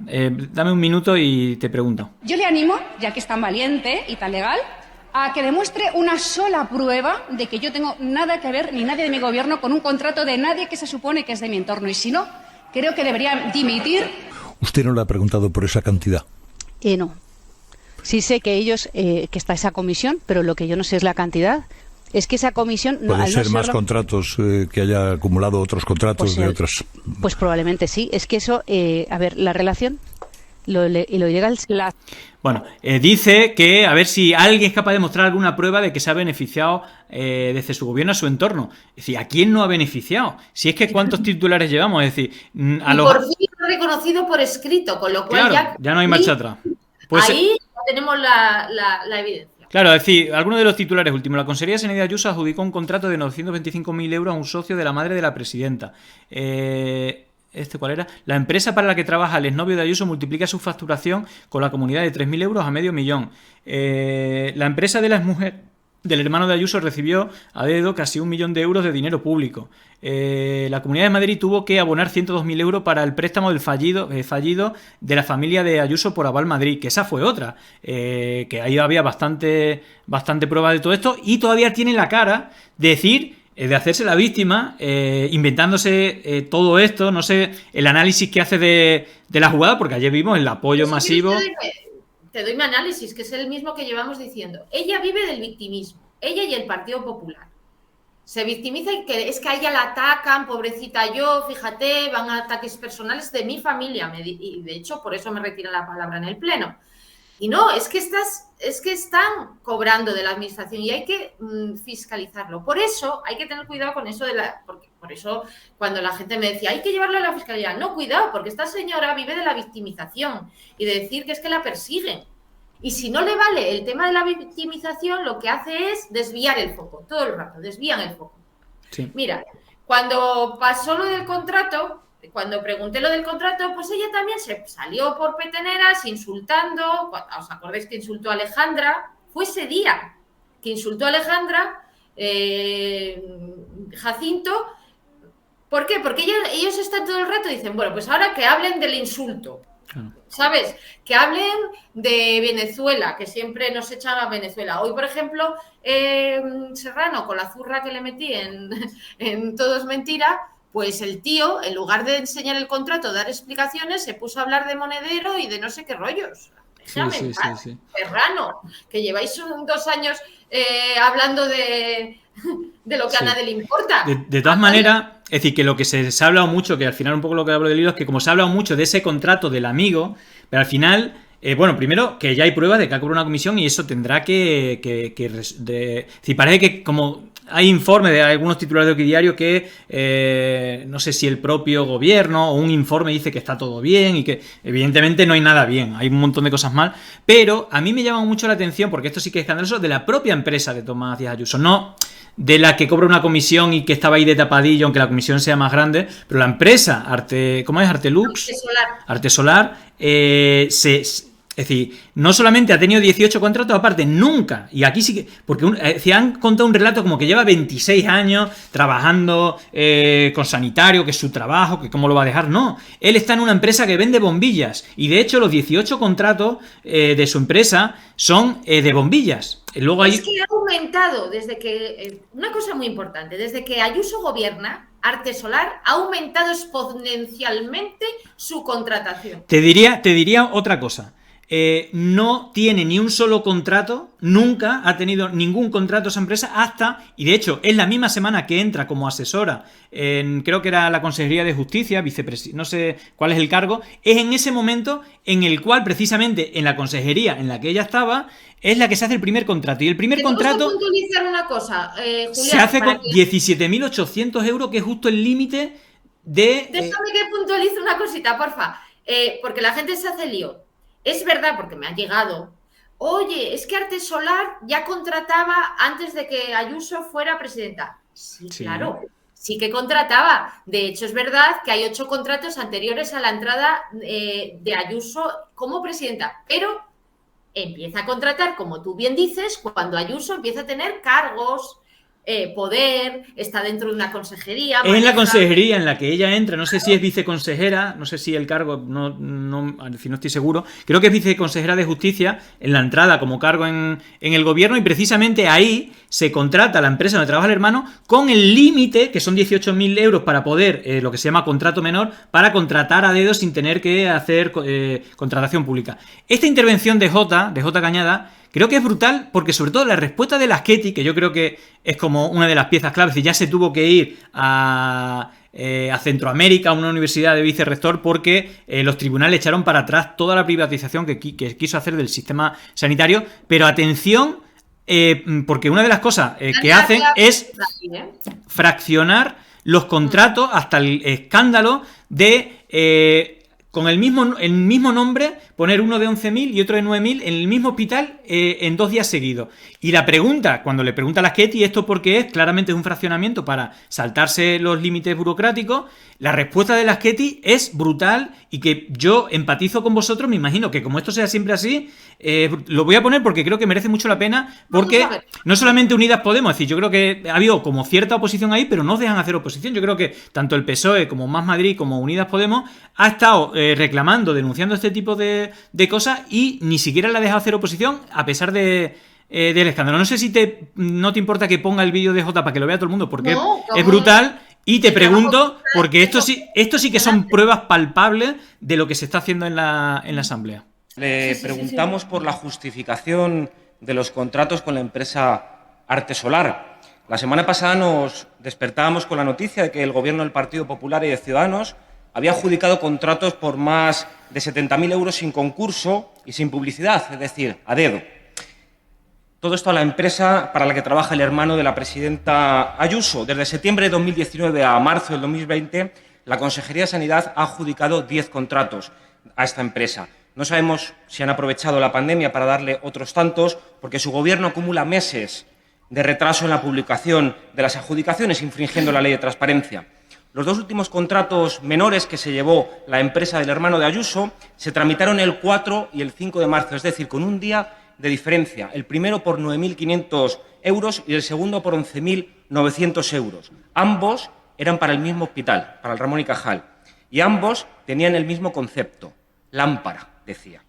Dame un minuto y te pregunto. Yo le animo, ya que es tan valiente y tan legal, a que demuestre una sola prueba de que yo tengo nada que ver, ni nadie de mi gobierno, con un contrato de nadie que se supone que es de mi entorno. Y si no, creo que debería dimitir. ¿Usted no le ha preguntado por esa cantidad? No. Sí sé que ellos, que está esa comisión, pero lo que yo no sé es la cantidad. Es que esa comisión... Pueden ser más contratos que haya acumulado otros contratos de otras... Pues probablemente sí. Es que eso, a ver, la relación lo llega la... Bueno, dice que a ver si alguien es capaz de mostrar alguna prueba de que se ha beneficiado desde su gobierno a su entorno. Es decir, ¿a quién no ha beneficiado? Si es que ¿cuántos titulares llevamos? Es decir, por fin reconocido por escrito, con lo cual claro, ya no hay marcha atrás. Pues, ahí tenemos la evidencia. Claro, es decir, algunos de los titulares últimos. La Consejería de Sanidad de Ayuso adjudicó un contrato de 925.000 euros a un socio de la madre de la presidenta. ¿Cuál era? La empresa para la que trabaja el exnovio de Ayuso multiplica su facturación con la comunidad de 3.000 euros a 500.000. La empresa de la exmujer del hermano de Ayuso recibió a dedo casi 1 millón de euros de dinero público. La Comunidad de Madrid tuvo que abonar 102.000 euros para el préstamo del fallido de la familia de Ayuso por Aval Madrid, que esa fue otra, que ahí había bastante prueba de todo esto, y todavía tiene la cara de decir, de hacerse la víctima, inventándose todo esto. No sé el análisis que hace de la jugada, porque ayer vimos el apoyo masivo. Te doy mi análisis, que es el mismo que llevamos diciendo. Ella vive del victimismo, ella y el Partido Popular. Se victimiza y que es que a ella la atacan, pobrecita yo, fíjate, van a ataques personales de mi familia. Y de hecho, por eso me retiran la palabra en el Pleno. Y no, es que están cobrando de la administración y hay que fiscalizarlo. Por eso hay que tener cuidado con eso por eso cuando la gente me decía hay que llevarlo a la fiscalía, no, cuidado, porque esta señora vive de la victimización y de decir que es que la persiguen. Y si no le vale el tema de la victimización, lo que hace es desviar el foco, todo el rato, desvían el foco. Sí. Mira, cuando pasó lo del contrato, cuando pregunté lo del contrato, pues ella también se salió por peteneras insultando. ¿Os acordáis que insultó a Alejandra? Fue ese día que insultó a Alejandra, Jacinto. ¿Por qué? Porque ellos están todo el rato y dicen, bueno, pues ahora que hablen del insulto. ¿Sabes? Que hablen de Venezuela, que siempre nos echan a Venezuela. Hoy, por ejemplo, Serrano, con la zurra que le metí en Todo es mentira, pues el tío, en lugar de enseñar el contrato, dar explicaciones, se puso a hablar de Monedero y de no sé qué rollos. Déjame en paz, Serrano, que lleváis 2 años hablando de lo que a nadie le importa. De todas maneras, es decir, que lo que se ha hablado mucho, que al final un poco lo que hablo del hilo, es que como se ha hablado mucho de ese contrato del amigo, pero al final, bueno, primero que ya hay pruebas de que ha cobrado una comisión y eso tendrá si parece que como hay informes de algunos titulares de Oquidiario que no sé si el propio gobierno o un informe dice que está todo bien y que evidentemente no hay nada bien, hay un montón de cosas mal, pero a mí me llama mucho la atención, porque esto sí que es escandaloso, de la propia empresa de Tomás Díaz Ayuso, no de la que cobra una comisión y que estaba ahí de tapadillo, aunque la comisión sea más grande, pero la empresa ¿cómo es? Artelux, Artesolar, es decir, no solamente ha tenido 18 contratos, aparte nunca, y aquí sí que, porque han contado un relato como que lleva 26 años trabajando con sanitario, que es su trabajo, que cómo lo va a dejar, no, él está en una empresa que vende bombillas, y de hecho los 18 contratos de su empresa son de bombillas. Luego Es que ha aumentado desde que, una cosa muy importante, desde que Ayuso gobierna, Artesolar ha aumentado exponencialmente su contratación. Te diría otra cosa. No tiene ni un solo contrato, nunca ha tenido ningún contrato esa empresa y de hecho es la misma semana que entra como asesora creo que era la Consejería de Justicia, no sé cuál es el cargo, es en ese momento en el cual precisamente en la consejería en la que ella estaba es la que se hace el primer contrato, y el primer contrato puntualizar una cosa, Julián, se hace con 17.800 euros, que es justo el límite de... Déjame que puntualice una cosita, porfa, porque la gente se hace lío. Es verdad, porque me ha llegado. Oye, es que Artesolar ya contrataba antes de que Ayuso fuera presidenta. Sí, claro, sí que contrataba. De hecho, es verdad que hay 8 contratos anteriores a la entrada de Ayuso como presidenta, pero empieza a contratar, como tú bien dices, cuando Ayuso empieza a tener cargos, poder, está dentro de una consejería. Es en la consejería en la que ella entra, no sé si es viceconsejera, no sé si el cargo, no estoy seguro, creo que es viceconsejera de Justicia en la entrada como cargo en el gobierno, y precisamente ahí se contrata a la empresa donde trabaja el hermano con el límite, que son 18.000 euros para poder, lo que se llama contrato menor, para contratar a dedo sin tener que hacer contratación pública. Esta intervención de J Cañada, creo que es brutal, porque sobre todo la respuesta de Laschetti, que yo creo que es como una de las piezas claves, y ya se tuvo que ir a Centroamérica, a una universidad de vicerrector, porque los tribunales echaron para atrás toda la privatización que quiso hacer del sistema sanitario. Pero atención, porque una de las cosas que hacen es fraccionar los contratos hasta el escándalo de... con el mismo nombre, poner uno de 11.000 y otro de 9.000 en el mismo hospital en 2 días seguidos. Y la pregunta, cuando le pregunta a Laschetti esto porque claramente es un fraccionamiento para saltarse los límites burocráticos, la respuesta de Laschetti es brutal, y que yo empatizo con vosotros. Me imagino que como esto sea siempre así, lo voy a poner porque creo que merece mucho la pena, porque no solamente Unidas Podemos, es decir, yo creo que ha habido como cierta oposición ahí, pero no os dejan hacer oposición. Yo creo que tanto el PSOE como Más Madrid como Unidas Podemos ha estado reclamando, denunciando este tipo de cosas, y ni siquiera le ha dejado hacer oposición a pesar del escándalo. No sé si no te importa que ponga el vídeo de J para que lo vea todo el mundo, porque es brutal. Y te pregunto, porque esto sí que son pruebas palpables de lo que se está haciendo en la Asamblea. Le preguntamos por la justificación de los contratos con la empresa Artesolar. La semana pasada nos despertábamos con la noticia de que el Gobierno del Partido Popular y de Ciudadanos había adjudicado contratos por más de 70.000 euros sin concurso y sin publicidad, es decir, a dedo. Todo esto a la empresa para la que trabaja el hermano de la presidenta Ayuso. Desde septiembre de 2019 a marzo del 2020, la Consejería de Sanidad ha adjudicado 10 contratos a esta empresa. No sabemos si han aprovechado la pandemia para darle otros tantos, porque su gobierno acumula meses de retraso en la publicación de las adjudicaciones, infringiendo la ley de transparencia. Los 2 últimos contratos menores que se llevó la empresa del hermano de Ayuso se tramitaron el 4 y el 5 de marzo, es decir, con un día de diferencia. El primero por 9.500 euros y el segundo por 11.900 euros. Ambos eran para el mismo hospital, para el Ramón y Cajal, y ambos tenían el mismo concepto: lámpara, decía.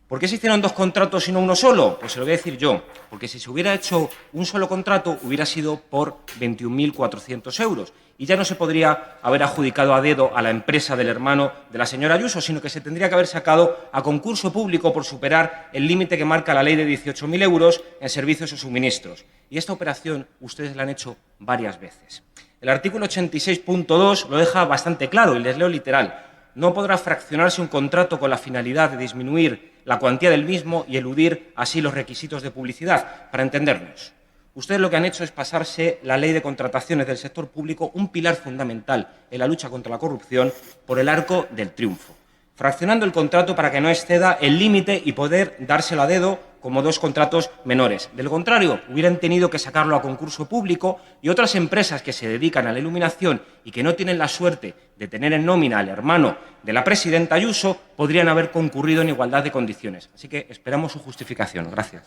¿Por qué se hicieron 2 contratos y no uno solo? Pues se lo voy a decir yo. Porque si se hubiera hecho un solo contrato, hubiera sido por 21.400 euros. Y ya no se podría haber adjudicado a dedo a la empresa del hermano de la señora Ayuso, sino que se tendría que haber sacado a concurso público por superar el límite que marca la ley de 18.000 euros en servicios o suministros. Y esta operación ustedes la han hecho varias veces. El artículo 86.2 lo deja bastante claro y les leo literal. No podrá fraccionarse un contrato con la finalidad de disminuir la cuantía del mismo y eludir así los requisitos de publicidad. Para entendernos, ustedes lo que han hecho es pasarse la ley de contrataciones del sector público, un pilar fundamental en la lucha contra la corrupción, por el arco del triunfo, fraccionando el contrato para que no exceda el límite y poder dárselo a dedo como 2 contratos menores. Del contrario, hubieran tenido que sacarlo a concurso público y otras empresas que se dedican a la iluminación y que no tienen la suerte de tener en nómina al hermano de la presidenta Ayuso podrían haber concurrido en igualdad de condiciones. Así que esperamos su justificación. Gracias.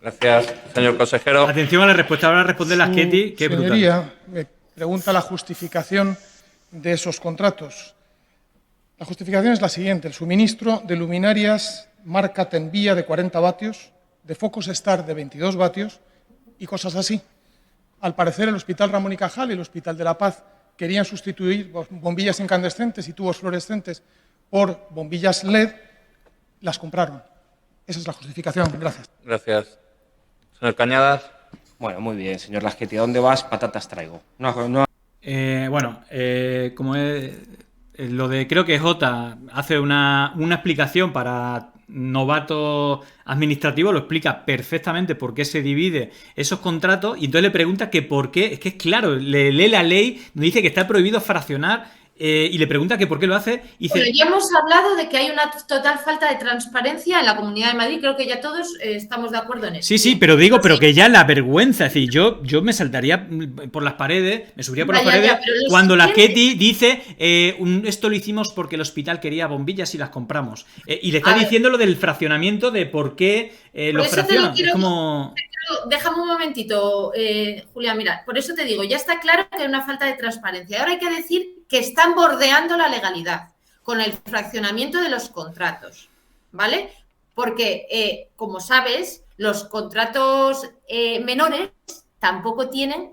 Gracias, señor consejero. Atención a la respuesta. Ahora responde la Ketty, que es brutal. Señoría, me pregunta la justificación de esos contratos. La justificación es la siguiente. El suministro de luminarias marca Tenvía de 40 vatios, de focos Star de 22 vatios y cosas así. Al parecer, el Hospital Ramón y Cajal y el Hospital de la Paz querían sustituir bombillas incandescentes y tubos fluorescentes por bombillas LED, las compraron. Esa es la justificación. Gracias. Gracias. Señor Cañadas. Bueno, muy bien, señor Lasqueti. ¿A dónde vas? Patatas traigo. Como es lo de, creo que Jota hace una explicación para novato administrativo, lo explica perfectamente por qué se divide esos contratos y entonces le pregunta que por qué, es que es claro, le lee la ley, dice que está prohibido fraccionar y le pregunta que por qué lo hace y dice... Bueno, ya hemos hablado de que hay una total falta de transparencia en la Comunidad de Madrid, creo que ya todos estamos de acuerdo en eso. Sí, pero digo, pero que ya la vergüenza, es decir, yo me saltaría por las paredes, me subiría por las paredes cuando la Ketty dice esto lo hicimos porque el hospital quería bombillas y las compramos. Y le está diciendo lo del fraccionamiento de por qué los fraccionan. Es como... Déjame un momentito, Julia, mira, por eso te digo, ya está claro que hay una falta de transparencia. Ahora hay que decir que están bordeando la legalidad con el fraccionamiento de los contratos, ¿vale? Porque, como sabes, los contratos menores tampoco tienen,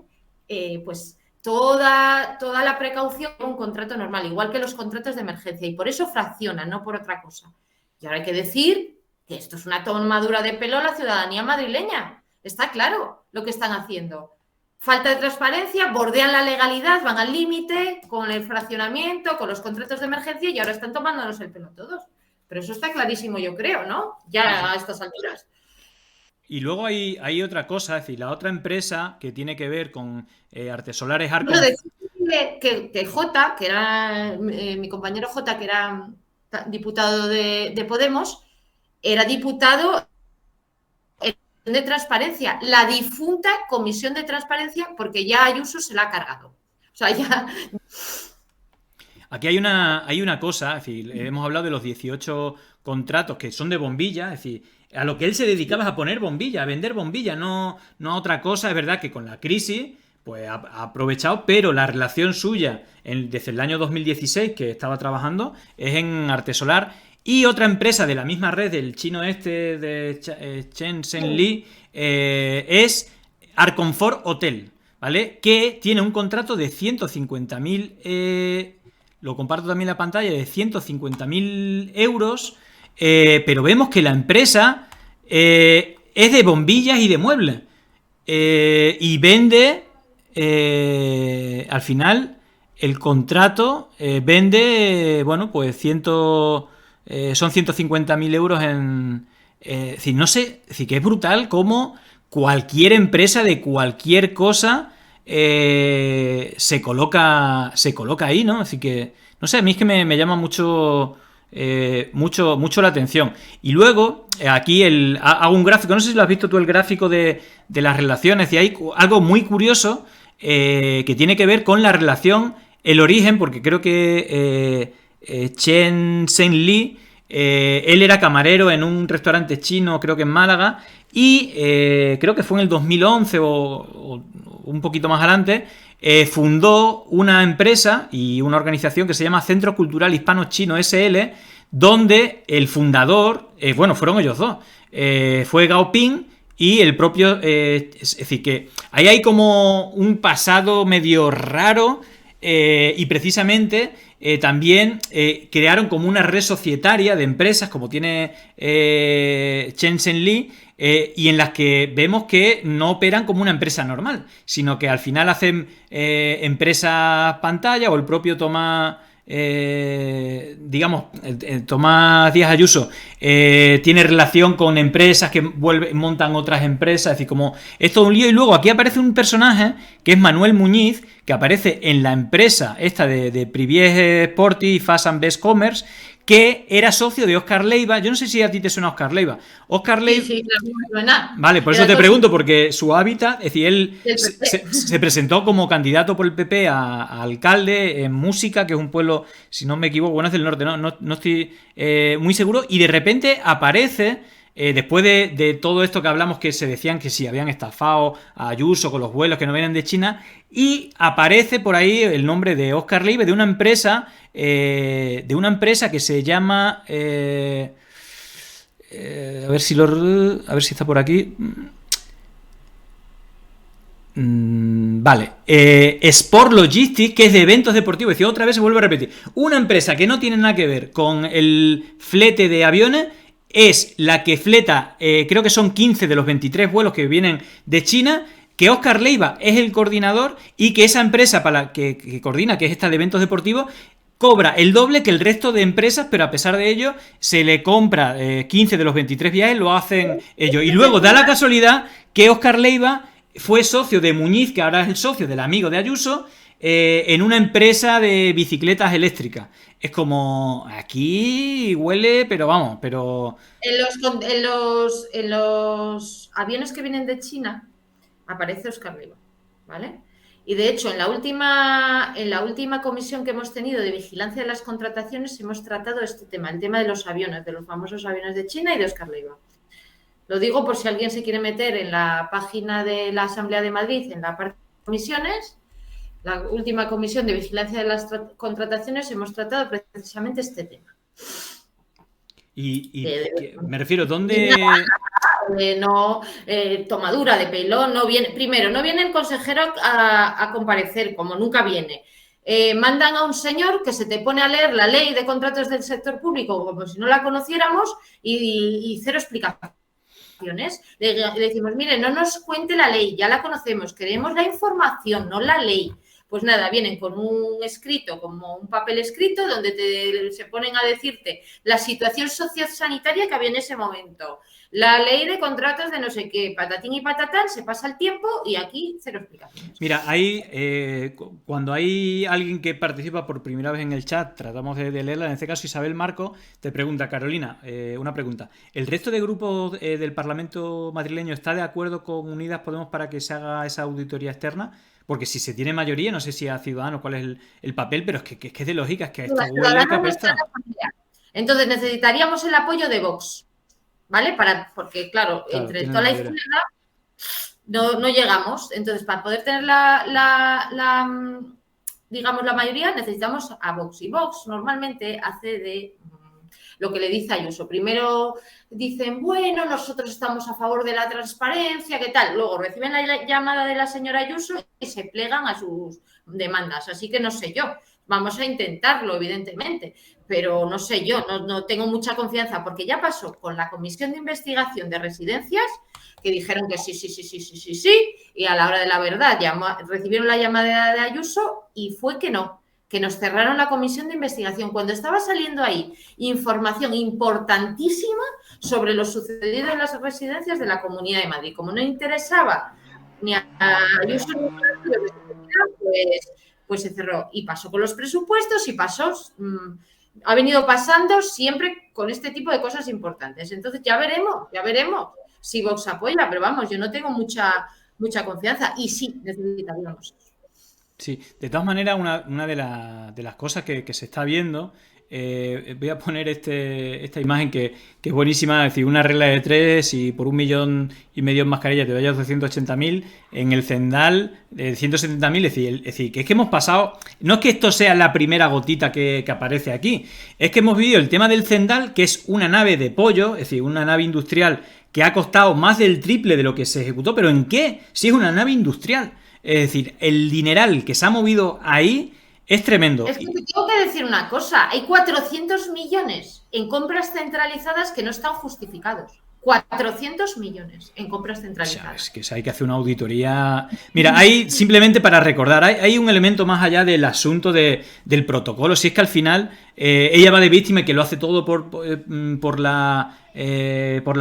pues, toda la precaución de un contrato normal, igual que los contratos de emergencia, y por eso fraccionan, no por otra cosa. Y ahora hay que decir que esto es una tomadura de pelo a la ciudadanía madrileña. Está claro lo que están haciendo. Falta de transparencia, bordean la legalidad, van al límite con el fraccionamiento, con los contratos de emergencia y ahora están tomándonos el pelo todos. Pero eso está clarísimo, yo creo, ¿no? Ya a estas alturas. Y luego hay otra cosa, es decir, la otra empresa que tiene que ver con Artesolares Arco... Bueno, decirle que Jota, que era mi compañero Jota, que era diputado de Podemos, era diputado de transparencia, la difunta Comisión de Transparencia, porque ya Ayuso se la ha cargado. O sea, ya... Aquí hay una cosa, es decir, hemos hablado de los 18 contratos que son de bombilla, es decir, a lo que él se dedicaba es a poner bombilla, a vender bombilla, no a otra cosa. Es verdad que con la crisis pues ha aprovechado, pero la relación suya desde el año 2016 que estaba trabajando es en Artesolar. Y otra empresa de la misma red del chino de Chen Zhenli es Arconfort Hotel, ¿vale? Que tiene un contrato de 150.000, lo comparto también en la pantalla, de 150.000 euros, pero vemos que la empresa es de bombillas y de muebles y vende, al final, el contrato vende, bueno, pues son 150.000 euros en... es decir, no sé, es decir, que es brutal cómo cualquier empresa de cualquier cosa se coloca ahí, ¿no? Así que, no sé, a mí es que me llama mucho la atención. Y luego, aquí hago un gráfico, no sé si lo has visto tú, el gráfico de las relaciones, y hay algo muy curioso que tiene que ver con la relación, el origen, porque creo que... Chen Zhenli, él era camarero en un restaurante chino, creo que en Málaga, y creo que fue en el 2011 o un poquito más adelante, fundó una empresa y una organización que se llama Centro Cultural Hispano Chino SL, donde el fundador, bueno, fueron ellos dos, fue Gao Ping y el propio, es decir, que ahí hay como un pasado medio raro y precisamente también crearon como una red societaria de empresas como tiene Chen Zhenli, y en las que vemos que no operan como una empresa normal, sino que al final hacen empresas pantalla, o el propio Tomás, digamos, Tomás Díaz Ayuso tiene relación con empresas que montan otras empresas, es decir, como es todo un lío. Y luego aquí aparece un personaje que es Manuel Muñiz, que aparece en la empresa esta de Privies Sporty y Fast and Best Commerce, que era socio de Óscar Leiva. Yo no sé si a ti te suena Óscar Leiva. Óscar Leiva... Sí, claro, me suena. Vale, por eso te pregunto, porque su hábitat, es decir, él se presentó como candidato por el PP a alcalde en Música, que es un pueblo, si no me equivoco, bueno, es del norte, no estoy muy seguro, y de repente aparece, después de todo esto que hablamos, que se decían que si habían estafado a Ayuso con los vuelos que no vienen de China, y aparece por ahí el nombre de Óscar Leiva, de una empresa que se llama... a ver si está por aquí. Vale. Sport Logistics, que es de eventos deportivos. Es decir, otra vez se vuelve a repetir. Una empresa que no tiene nada que ver con el flete de aviones es la que fleta, creo que son 15 de los 23 vuelos que vienen de China, que Óscar Leiva es el coordinador y que esa empresa para la que coordina, que es esta de eventos deportivos, cobra el doble que el resto de empresas, pero a pesar de ello se le compra 15 de los 23 viajes, lo hacen ellos. Y luego da la casualidad que Óscar Leiva fue socio de Muñiz, que ahora es el socio del amigo de Ayuso, en una empresa de bicicletas eléctricas. Es como, aquí huele, pero vamos, pero... En los aviones que vienen de China aparece Óscar Leiva, ¿vale? Y de hecho, en la última comisión que hemos tenido de vigilancia de las contrataciones hemos tratado este tema, el tema de los aviones, de los famosos aviones de China y de Óscar Leiva. Lo digo por si alguien se quiere meter en la página de la Asamblea de Madrid, en la parte de comisiones, la última comisión de vigilancia de las contrataciones hemos tratado precisamente este tema. Me refiero, ¿dónde...? Tomadura de pelo, no viene, primero, no viene el consejero a comparecer, como nunca viene. Mandan a un señor que se te pone a leer la ley de contratos del sector público como si no la conociéramos y cero explicaciones. Le decimos, mire, no nos cuente la ley, ya la conocemos, queremos la información, no la ley. Pues nada, vienen con un escrito, como un papel escrito, donde se ponen a decirte la situación sociosanitaria que había en ese momento, la ley de contratos de no sé qué, patatín y patatán, se pasa el tiempo y aquí cero explicaciones. Mira, cuando hay alguien que participa por primera vez en el chat, tratamos de leerla. En este caso, Isabel Marco te pregunta, Carolina, una pregunta. ¿El resto de grupos del Parlamento madrileño está de acuerdo con Unidas Podemos para que se haga esa auditoría externa? Porque si se tiene mayoría, no sé si a Ciudadanos cuál es el papel, pero es que es de lógica, es que esto huele que apesta. Entonces necesitaríamos el apoyo de Vox, ¿vale? Porque, claro, entre toda la izquierda no llegamos. Entonces, para poder tener digamos, la mayoría, necesitamos a Vox. Y Vox normalmente hace de lo que le dice Ayuso. Primero dicen, bueno, nosotros estamos a favor de la transparencia, ¿qué tal? Luego reciben la llamada de la señora Ayuso y se plegan a sus demandas. Así que no sé yo. Vamos a intentarlo, evidentemente, pero no sé yo, no tengo mucha confianza, porque ya pasó con la Comisión de Investigación de Residencias, que dijeron que sí, y a la hora de la verdad recibieron la llamada de Ayuso y fue que no, que nos cerraron la comisión de investigación, cuando estaba saliendo ahí información importantísima sobre lo sucedido en las residencias de la Comunidad de Madrid. Como no interesaba ni a Ayuso ni a pues se cerró. Y pasó con los presupuestos y ha venido pasando siempre con este tipo de cosas importantes. Entonces ya veremos si Vox apoya, pero vamos, yo no tengo mucha confianza y sí necesitaríamos. Sí, de todas maneras, una de las cosas que se está viendo voy a poner esta imagen que es buenísima, es decir, una regla de 3 y por 1,5 millones en mascarillas te vayas 280.000, en el Zendal 170.000, es decir, que es que hemos pasado, no es que esto sea la primera gotita que aparece aquí, es que hemos vivido el tema del Zendal, que es una nave de pollo, es decir, una nave industrial que ha costado más del triple de lo que se ejecutó, pero ¿en qué? Si es una nave industrial, es decir, el dineral que se ha movido ahí es tremendo. Es que te tengo que decir una cosa, hay 400 millones en compras centralizadas que no están justificados. 400 millones en compras centralizadas. O sea, es que hay que hacer una auditoría. Mira, hay, simplemente para recordar, hay un elemento más allá del asunto del protocolo. Si es que al final ella va de víctima y que lo hace todo por la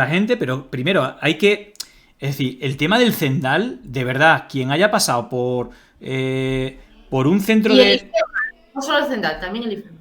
gente, pero primero hay que... Es decir, el tema del Zendal, de verdad, quien haya pasado por un centro y de... el IFEMA, no solo el Zendal, también el IFEMA.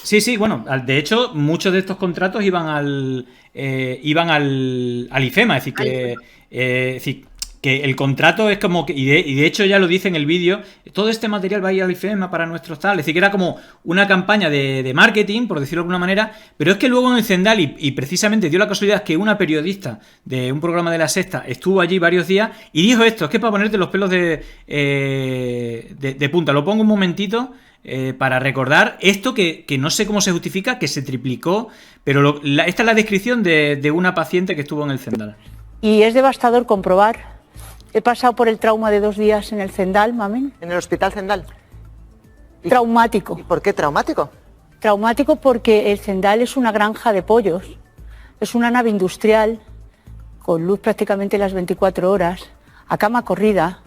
Sí, bueno, de hecho, muchos de estos contratos iban al IFEMA, es decir, que el contrato es como que, y de hecho ya lo dice en el vídeo, todo este material va a ir al IFEMA para nuestros tal, es decir, que era como una campaña de marketing, por decirlo de alguna manera, pero es que luego en el Zendal, y precisamente dio la casualidad que una periodista de un programa de La Sexta estuvo allí varios días y dijo esto, es que para ponerte los pelos de punta, lo pongo un momentito, para recordar esto que no sé cómo se justifica, que se triplicó, pero esta es la descripción de una paciente que estuvo en el Zendal. Y es devastador comprobar. He pasado por el trauma de 2 días en el Zendal, mamen. ¿En el hospital Zendal? Traumático. ¿Y por qué traumático? Traumático porque el Zendal es una granja de pollos, es una nave industrial con luz prácticamente las 24 horas, a cama corrida,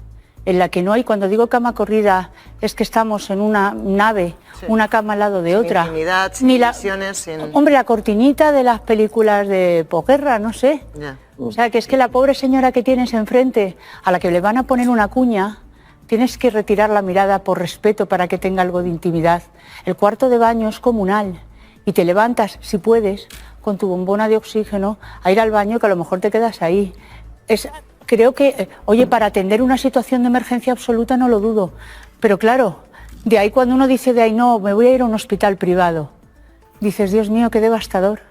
en la que no hay, cuando digo cama corrida, es que estamos en una nave, sí, una cama al lado de otra. Sin intimidad, sin divisiones, sin... Hombre, la cortinita de las películas de posguerra, no sé. Yeah. O sea, que es que la pobre señora que tienes enfrente, a la que le van a poner una cuña, tienes que retirar la mirada por respeto para que tenga algo de intimidad. El cuarto de baño es comunal y te levantas, si puedes, con tu bombona de oxígeno, a ir al baño, que a lo mejor te quedas ahí. Creo que, oye, para atender una situación de emergencia absoluta no lo dudo, pero claro, de ahí cuando uno dice de ahí no, me voy a ir a un hospital privado, dices, Dios mío, qué devastador.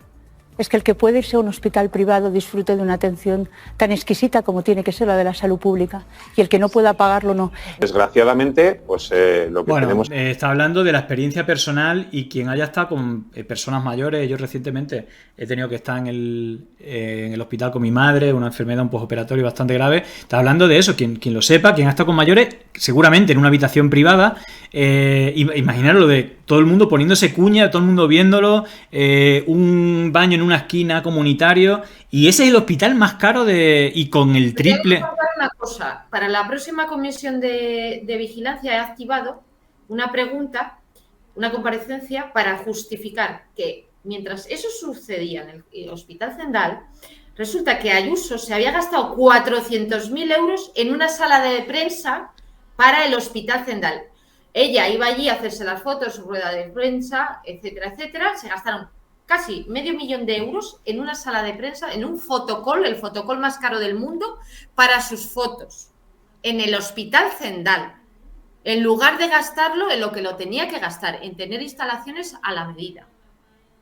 Es que el que puede irse a un hospital privado disfrute de una atención tan exquisita como tiene que ser la de la salud pública, y el que no pueda pagarlo no. Desgraciadamente, pues lo que tenemos... está hablando de la experiencia personal y quien haya estado con personas mayores. Yo recientemente he tenido que estar en el hospital con mi madre, una enfermedad un postoperatorio bastante grave. Está hablando de eso, quien lo sepa, quien ha estado con mayores, seguramente en una habitación privada. Imaginaros de todo el mundo poniéndose cuña, todo el mundo viéndolo, un baño en una esquina comunitario, y ese es el hospital más caro y con el triple. Quiero contar una cosa. Para la próxima comisión de vigilancia he activado una pregunta, una comparecencia para justificar que mientras eso sucedía en el hospital Zendal, resulta que Ayuso se había gastado 400.000 euros en una sala de prensa para el hospital Zendal. Ella iba allí a hacerse las fotos, su rueda de prensa, etcétera, etcétera. Se gastaron casi 500.000 euros en una sala de prensa, en un fotocall, el fotocall más caro del mundo, para sus fotos, en el hospital Zendal, en lugar de gastarlo en lo que lo tenía que gastar, en tener instalaciones a la medida.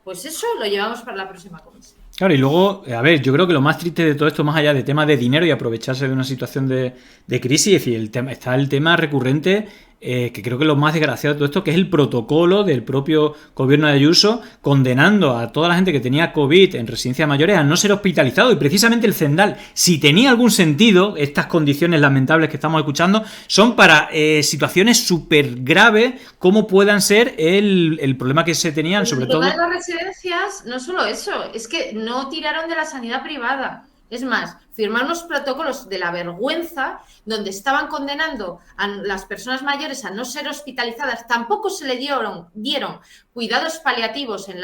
Pues eso lo llevamos para la próxima comisión. Claro, y luego, a ver, yo creo que lo más triste de todo esto, más allá de temas de dinero y aprovecharse de una situación de crisis, es decir, está el tema recurrente, que creo que es lo más desgraciado de todo esto, que es el protocolo del propio gobierno de Ayuso, condenando a toda la gente que tenía COVID en residencias mayores a no ser hospitalizado. Y precisamente el Zendal, si tenía algún sentido, estas condiciones lamentables que estamos escuchando, son para situaciones súper graves, como puedan ser el problema que se tenían, sobre todo... Las residencias, no solo eso, es que no tiraron de la sanidad privada. Es más, firmaron unos protocolos de la vergüenza donde estaban condenando a las personas mayores a no ser hospitalizadas. Tampoco se le dieron cuidados paliativos en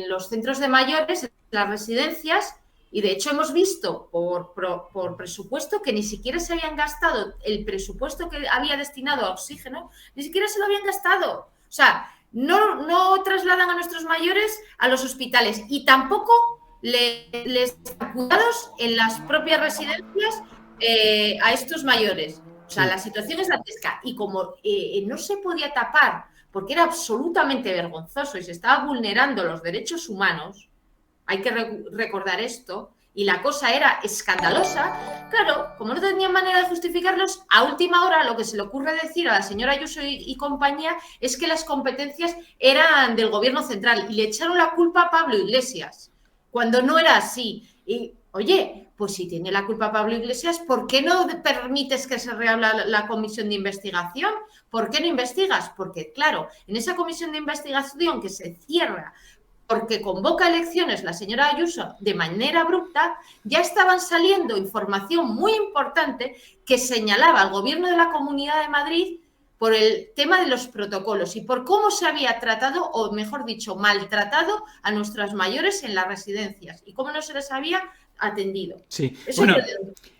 los centros de mayores, en las residencias, y de hecho hemos visto por presupuesto que ni siquiera se habían gastado el presupuesto que había destinado a oxígeno, ni siquiera se lo habían gastado. O sea, no trasladan a nuestros mayores a los hospitales y tampoco les dan cuidados en las propias residencias a estos mayores. O sea, la situación es dantesca. Y como no se podía tapar porque era absolutamente vergonzoso y se estaba vulnerando los derechos humanos, hay que recordar esto, y la cosa era escandalosa, claro, como no tenían manera de justificarlos, a última hora lo que se le ocurre decir a la señora Ayuso y compañía es que las competencias eran del gobierno central y le echaron la culpa a Pablo Iglesias, cuando no era así. Y, oye, pues si tiene la culpa Pablo Iglesias, ¿por qué no permites que se reabra la comisión de investigación? ¿Por qué no investigas? Porque, claro, en esa comisión de investigación que se cierra porque convoca elecciones la señora Ayuso de manera abrupta, ya estaban saliendo información muy importante que señalaba al gobierno de la Comunidad de Madrid por el tema de los protocolos y por cómo se había tratado, o mejor dicho, maltratado a nuestras mayores en las residencias y cómo no se les había atendido. Sí, eso bueno,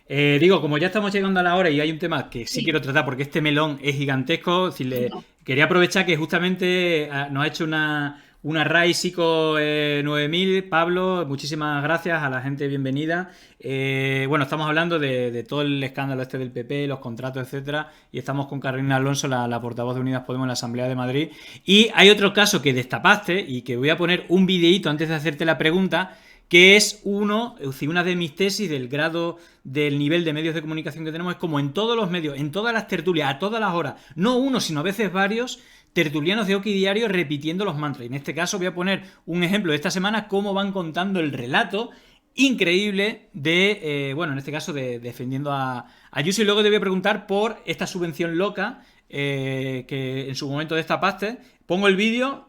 digo, como ya estamos llegando a la hora y hay un tema que sí quiero tratar porque este melón es gigantesco, quería aprovechar que justamente nos ha hecho una RAI Psico 9000, Pablo, muchísimas gracias a la gente, bienvenida. Bueno, estamos hablando de todo el escándalo este del PP, los contratos, etcétera, y estamos con Carolina Alonso, la portavoz de Unidas Podemos en la Asamblea de Madrid. Y hay otro caso que destapaste y que voy a poner un videíto antes de hacerte la pregunta, que es una de mis tesis del grado del nivel de medios de comunicación que tenemos, es como en todos los medios, en todas las tertulias, a todas las horas, no uno, sino a veces varios, tertulianos de Oki Diario repitiendo los mantras. Y en este caso voy a poner un ejemplo de esta semana, cómo van contando el relato increíble de, bueno, en este caso de defendiendo a Ayuso. Y luego te voy a preguntar por esta subvención loca que en su momento destapaste. Pongo el vídeo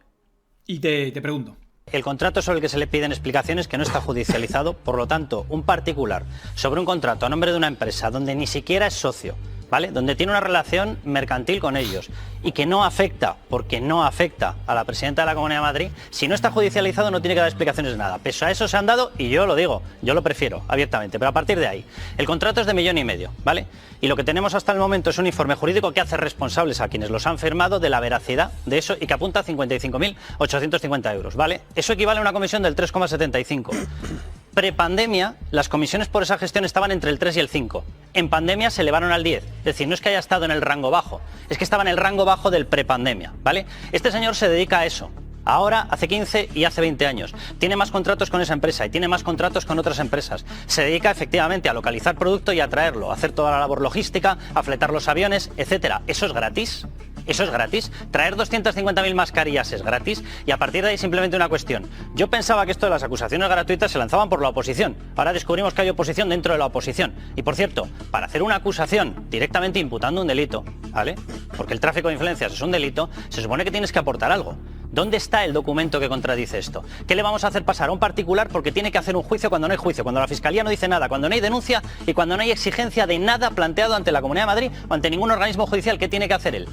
y te pregunto. El contrato sobre el que se le piden explicaciones que no está judicializado, por lo tanto, un particular sobre un contrato a nombre de una empresa donde ni siquiera es socio, ¿vale? Donde tiene una relación mercantil con ellos y que no afecta, porque no afecta a la presidenta de la Comunidad de Madrid, si no está judicializado no tiene que dar explicaciones de nada. Pese a eso se han dado, y yo lo digo, yo lo prefiero abiertamente, pero a partir de ahí, el contrato es de 1,5 millones, ¿vale? Y lo que tenemos hasta el momento es un informe jurídico que hace responsables a quienes los han firmado de la veracidad de eso y que apunta a 55.850 euros, ¿vale? Eso equivale a una comisión del 3,75. Prepandemia, las comisiones por esa gestión estaban entre el 3 y el 5. En pandemia se elevaron al 10. Es decir, no es que haya estado en el rango bajo, es que estaba en el rango bajo del prepandemia, ¿vale? Este señor se dedica a eso. Ahora, hace 15 y hace 20 años. Tiene más contratos con esa empresa y tiene más contratos con otras empresas. Se dedica efectivamente a localizar producto y a traerlo, a hacer toda la labor logística, a fletar los aviones, etcétera. ¿Eso es gratis? Eso es gratis. Traer 250.000 mascarillas es gratis. Y a partir de ahí simplemente una cuestión. Yo pensaba que esto de las acusaciones gratuitas se lanzaban por la oposición. Ahora descubrimos que hay oposición dentro de la oposición. Y por cierto, para hacer una acusación directamente imputando un delito, ¿vale? Porque el tráfico de influencias es un delito, se supone que tienes que aportar algo. ¿Dónde está el documento que contradice esto? ¿Qué le vamos a hacer pasar a un particular porque tiene que hacer un juicio cuando no hay juicio, cuando la Fiscalía no dice nada, cuando no hay denuncia y cuando no hay exigencia de nada planteado ante la Comunidad de Madrid o ante ningún organismo judicial? ¿Qué tiene que hacer él?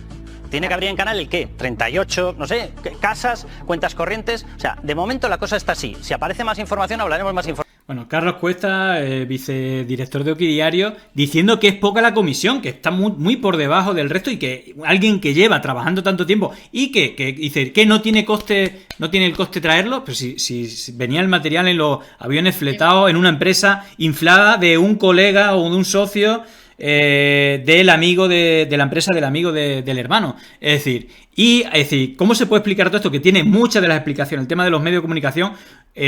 ¿Tiene que abrir en canal el qué? 38, no sé, casas, cuentas corrientes. O sea, de momento la cosa está así. Si aparece más información, hablaremos más información. Bueno, Carlos Cuesta, vicedirector de Oki Diario, diciendo que es poca la comisión, que está muy por debajo del resto y que alguien que lleva trabajando tanto tiempo y que dice que no tiene coste, no tiene el coste traerlo, pero si venía el material en los aviones fletados en una empresa inflada de un colega o de un socio del amigo de la empresa del amigo del hermano. Es decir, ¿cómo se puede explicar todo esto? Que tiene muchas de las explicaciones. El tema de los medios de comunicación,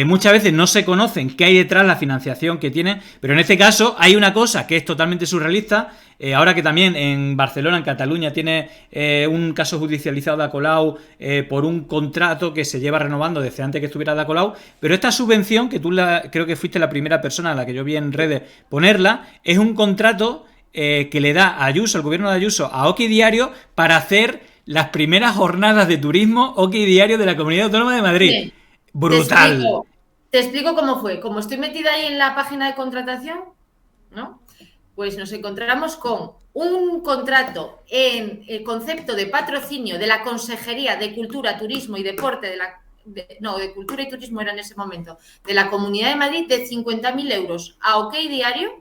muchas veces no se conocen qué hay detrás, la financiación que tienen, pero en este caso hay una cosa que es totalmente surrealista. Ahora que también en Barcelona, en Cataluña, tiene un caso judicializado de Ada Colau por un contrato que se lleva renovando desde antes que estuviera Ada Colau, pero esta subvención, que tú creo que fuiste la primera persona a la que yo vi en redes ponerla, es un contrato que le da a Ayuso, el gobierno de Ayuso, a Oki Diario para hacer las primeras jornadas de turismo Oki Diario de la Comunidad Autónoma de Madrid. Sí. Brutal. Te explico cómo fue. Como estoy metida ahí en la página de contratación, ¿no? Pues nos encontramos con un contrato en el concepto de patrocinio de la Consejería de Cultura, Turismo y Deporte de Cultura y Turismo era en ese momento, de la Comunidad de Madrid, de 50.000 euros a OK Diario,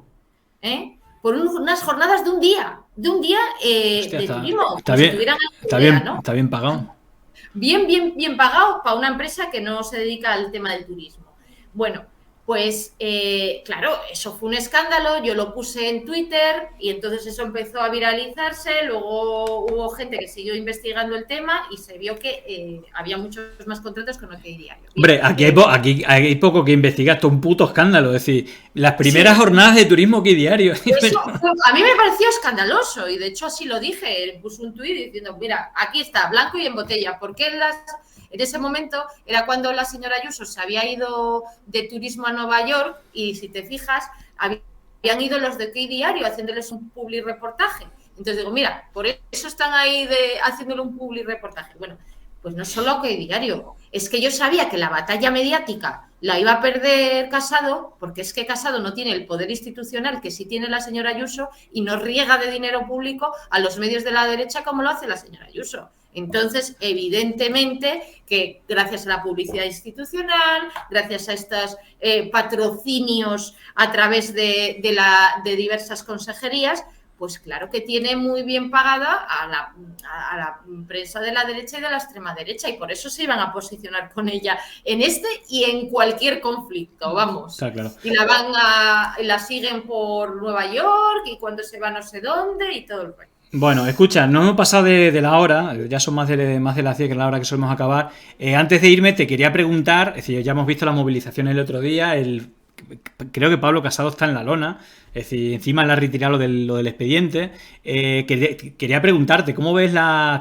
por unas jornadas de un día Hostia, de turismo. Está bien pagado. Bien pagado para una empresa que no se dedica al tema del turismo. Bueno, Pues claro, eso fue un escándalo, yo lo puse en Twitter y entonces eso empezó a viralizarse, luego hubo gente que siguió investigando el tema y se vio que había muchos más contratos con OK Diario. Hombre, aquí hay poco que investigar, esto es un puto escándalo, es decir, las primeras jornadas de turismo OK Diario. Eso, a mí me pareció escandaloso y de hecho así lo dije, puse un tuit diciendo, mira, aquí está, blanco y en botella, ¿por qué en ese momento era cuando la señora Ayuso se había ido de turismo a Nueva York y si te fijas, habían ido los de OK Diario haciéndoles un public reportaje. Entonces digo, mira, por eso están ahí haciéndole un public reportaje. Bueno, pues no solo OK Diario, es que yo sabía que la batalla mediática la iba a perder Casado, porque es que Casado no tiene el poder institucional que sí tiene la señora Ayuso y no riega de dinero público a los medios de la derecha como lo hace la señora Ayuso. Entonces, evidentemente que gracias a la publicidad institucional, gracias a estos patrocinios a través de diversas consejerías, pues claro que tiene muy bien pagada a la prensa de la derecha y de la extrema derecha y por eso se iban a posicionar con ella en este y en cualquier conflicto, vamos. Está claro. Y la siguen por Nueva York y cuando se va no sé dónde y todo el rollo. Bueno, escucha, no hemos pasado de la hora, ya son más de las 10 que la hora que solemos acabar. Antes de irme te quería preguntar, es decir, ya hemos visto la movilización el otro día, creo que Pablo Casado está en la lona, es decir, encima le ha retirado lo del expediente. Quería preguntarte, ¿cómo ves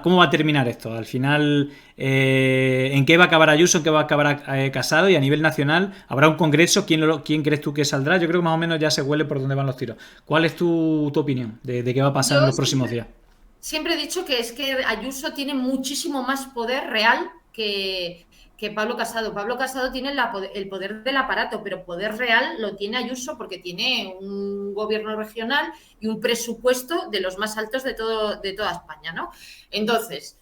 cómo va a terminar esto? Al final, ¿en qué va a acabar Ayuso, en qué va a acabar Casado? Y a nivel nacional, ¿habrá un congreso? ¿Quién crees tú que saldrá? Yo creo que más o menos ya se huele por dónde van los tiros. ¿Cuál es tu opinión de qué va a pasar en los próximos días? Siempre he dicho que es que Ayuso tiene muchísimo más poder real que Pablo Casado. Pablo Casado tiene el poder del aparato, pero poder real lo tiene Ayuso porque tiene un gobierno regional y un presupuesto de los más altos de toda España, ¿no? Entonces,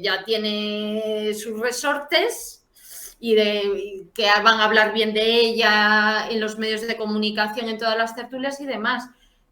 ya tiene sus resortes y que van a hablar bien de ella en los medios de comunicación, en todas las tertulias y demás.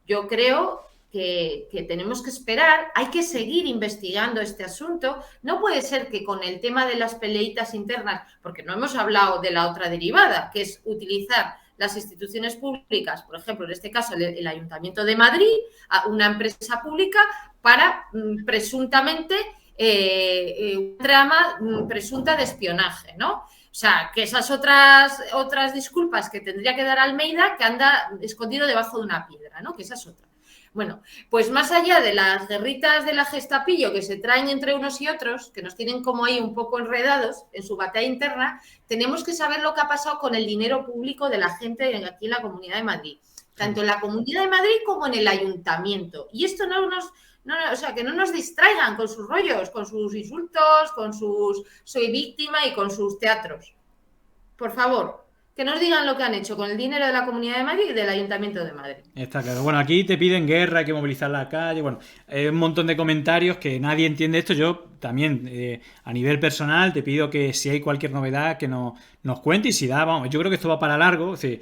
Yo creo que tenemos que esperar, hay que seguir investigando este asunto. No puede ser que con el tema de las peleitas internas, porque no hemos hablado de la otra derivada, que es utilizar las instituciones públicas, por ejemplo, en este caso el Ayuntamiento de Madrid, a una empresa pública para presuntamente una trama presunta de espionaje, ¿no? O sea, que esas otras disculpas que tendría que dar Almeida, que anda escondido debajo de una piedra, ¿no? Que esa es otra. Bueno, pues más allá de las guerritas de la Gestapillo que se traen entre unos y otros, que nos tienen como ahí un poco enredados en su batalla interna, tenemos que saber lo que ha pasado con el dinero público de la gente aquí en la Comunidad de Madrid, tanto en la Comunidad de Madrid como en el Ayuntamiento. Y esto o sea, que no nos distraigan con sus rollos, con sus insultos, con sus soy víctima y con sus teatros. Por favor. Que nos digan lo que han hecho con el dinero de la Comunidad de Madrid y del Ayuntamiento de Madrid. Está claro. Bueno, aquí te piden guerra, hay que movilizar la calle. Bueno, un montón de comentarios que nadie entiende esto. Yo también, a nivel personal, te pido que si hay cualquier novedad, que nos cuente y si da, vamos, yo creo que esto va para largo. Es decir,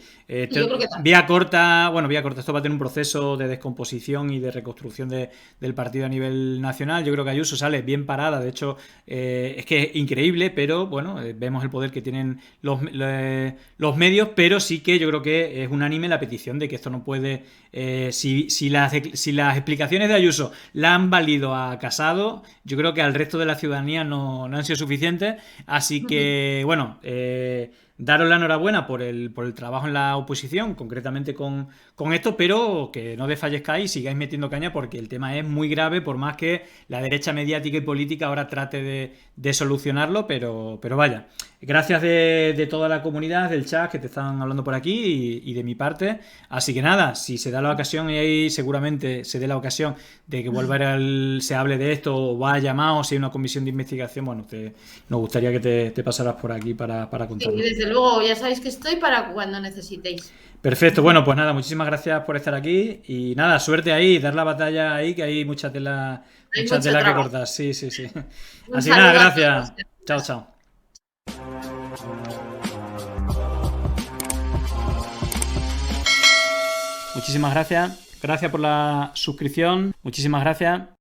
vía corta, esto va a tener un proceso de descomposición y de reconstrucción del partido a nivel nacional. Yo creo que Ayuso sale bien parada. De hecho, es que es increíble, pero bueno, vemos el poder que tienen los medios, pero sí que yo creo que es unánime la petición de que esto no puede, si las explicaciones de Ayuso la han valido a Casado, yo creo que al resto de la ciudadanía no han sido suficientes, así que bueno, daros la enhorabuena por el trabajo en la oposición, concretamente con esto, pero que no desfallezcáis y sigáis metiendo caña porque el tema es muy grave, por más que la derecha mediática y política ahora trate de solucionarlo, pero vaya. Gracias de toda la comunidad, del chat que te están hablando por aquí y de mi parte. Así que nada, si se da la ocasión, y ahí seguramente se dé la ocasión de que se hable de esto o va a llamar o si hay una comisión de investigación, bueno, nos gustaría que te pasaras por aquí para contarnos. Sí, desde luego, ya sabéis que estoy para cuando necesitéis. Perfecto, bueno, pues nada, muchísimas gracias por estar aquí y nada, suerte ahí, dar la batalla ahí, que hay mucha tela que cortar. Sí. Así que nada, gracias. Chao. Muchísimas gracias. Gracias por la suscripción. Muchísimas gracias.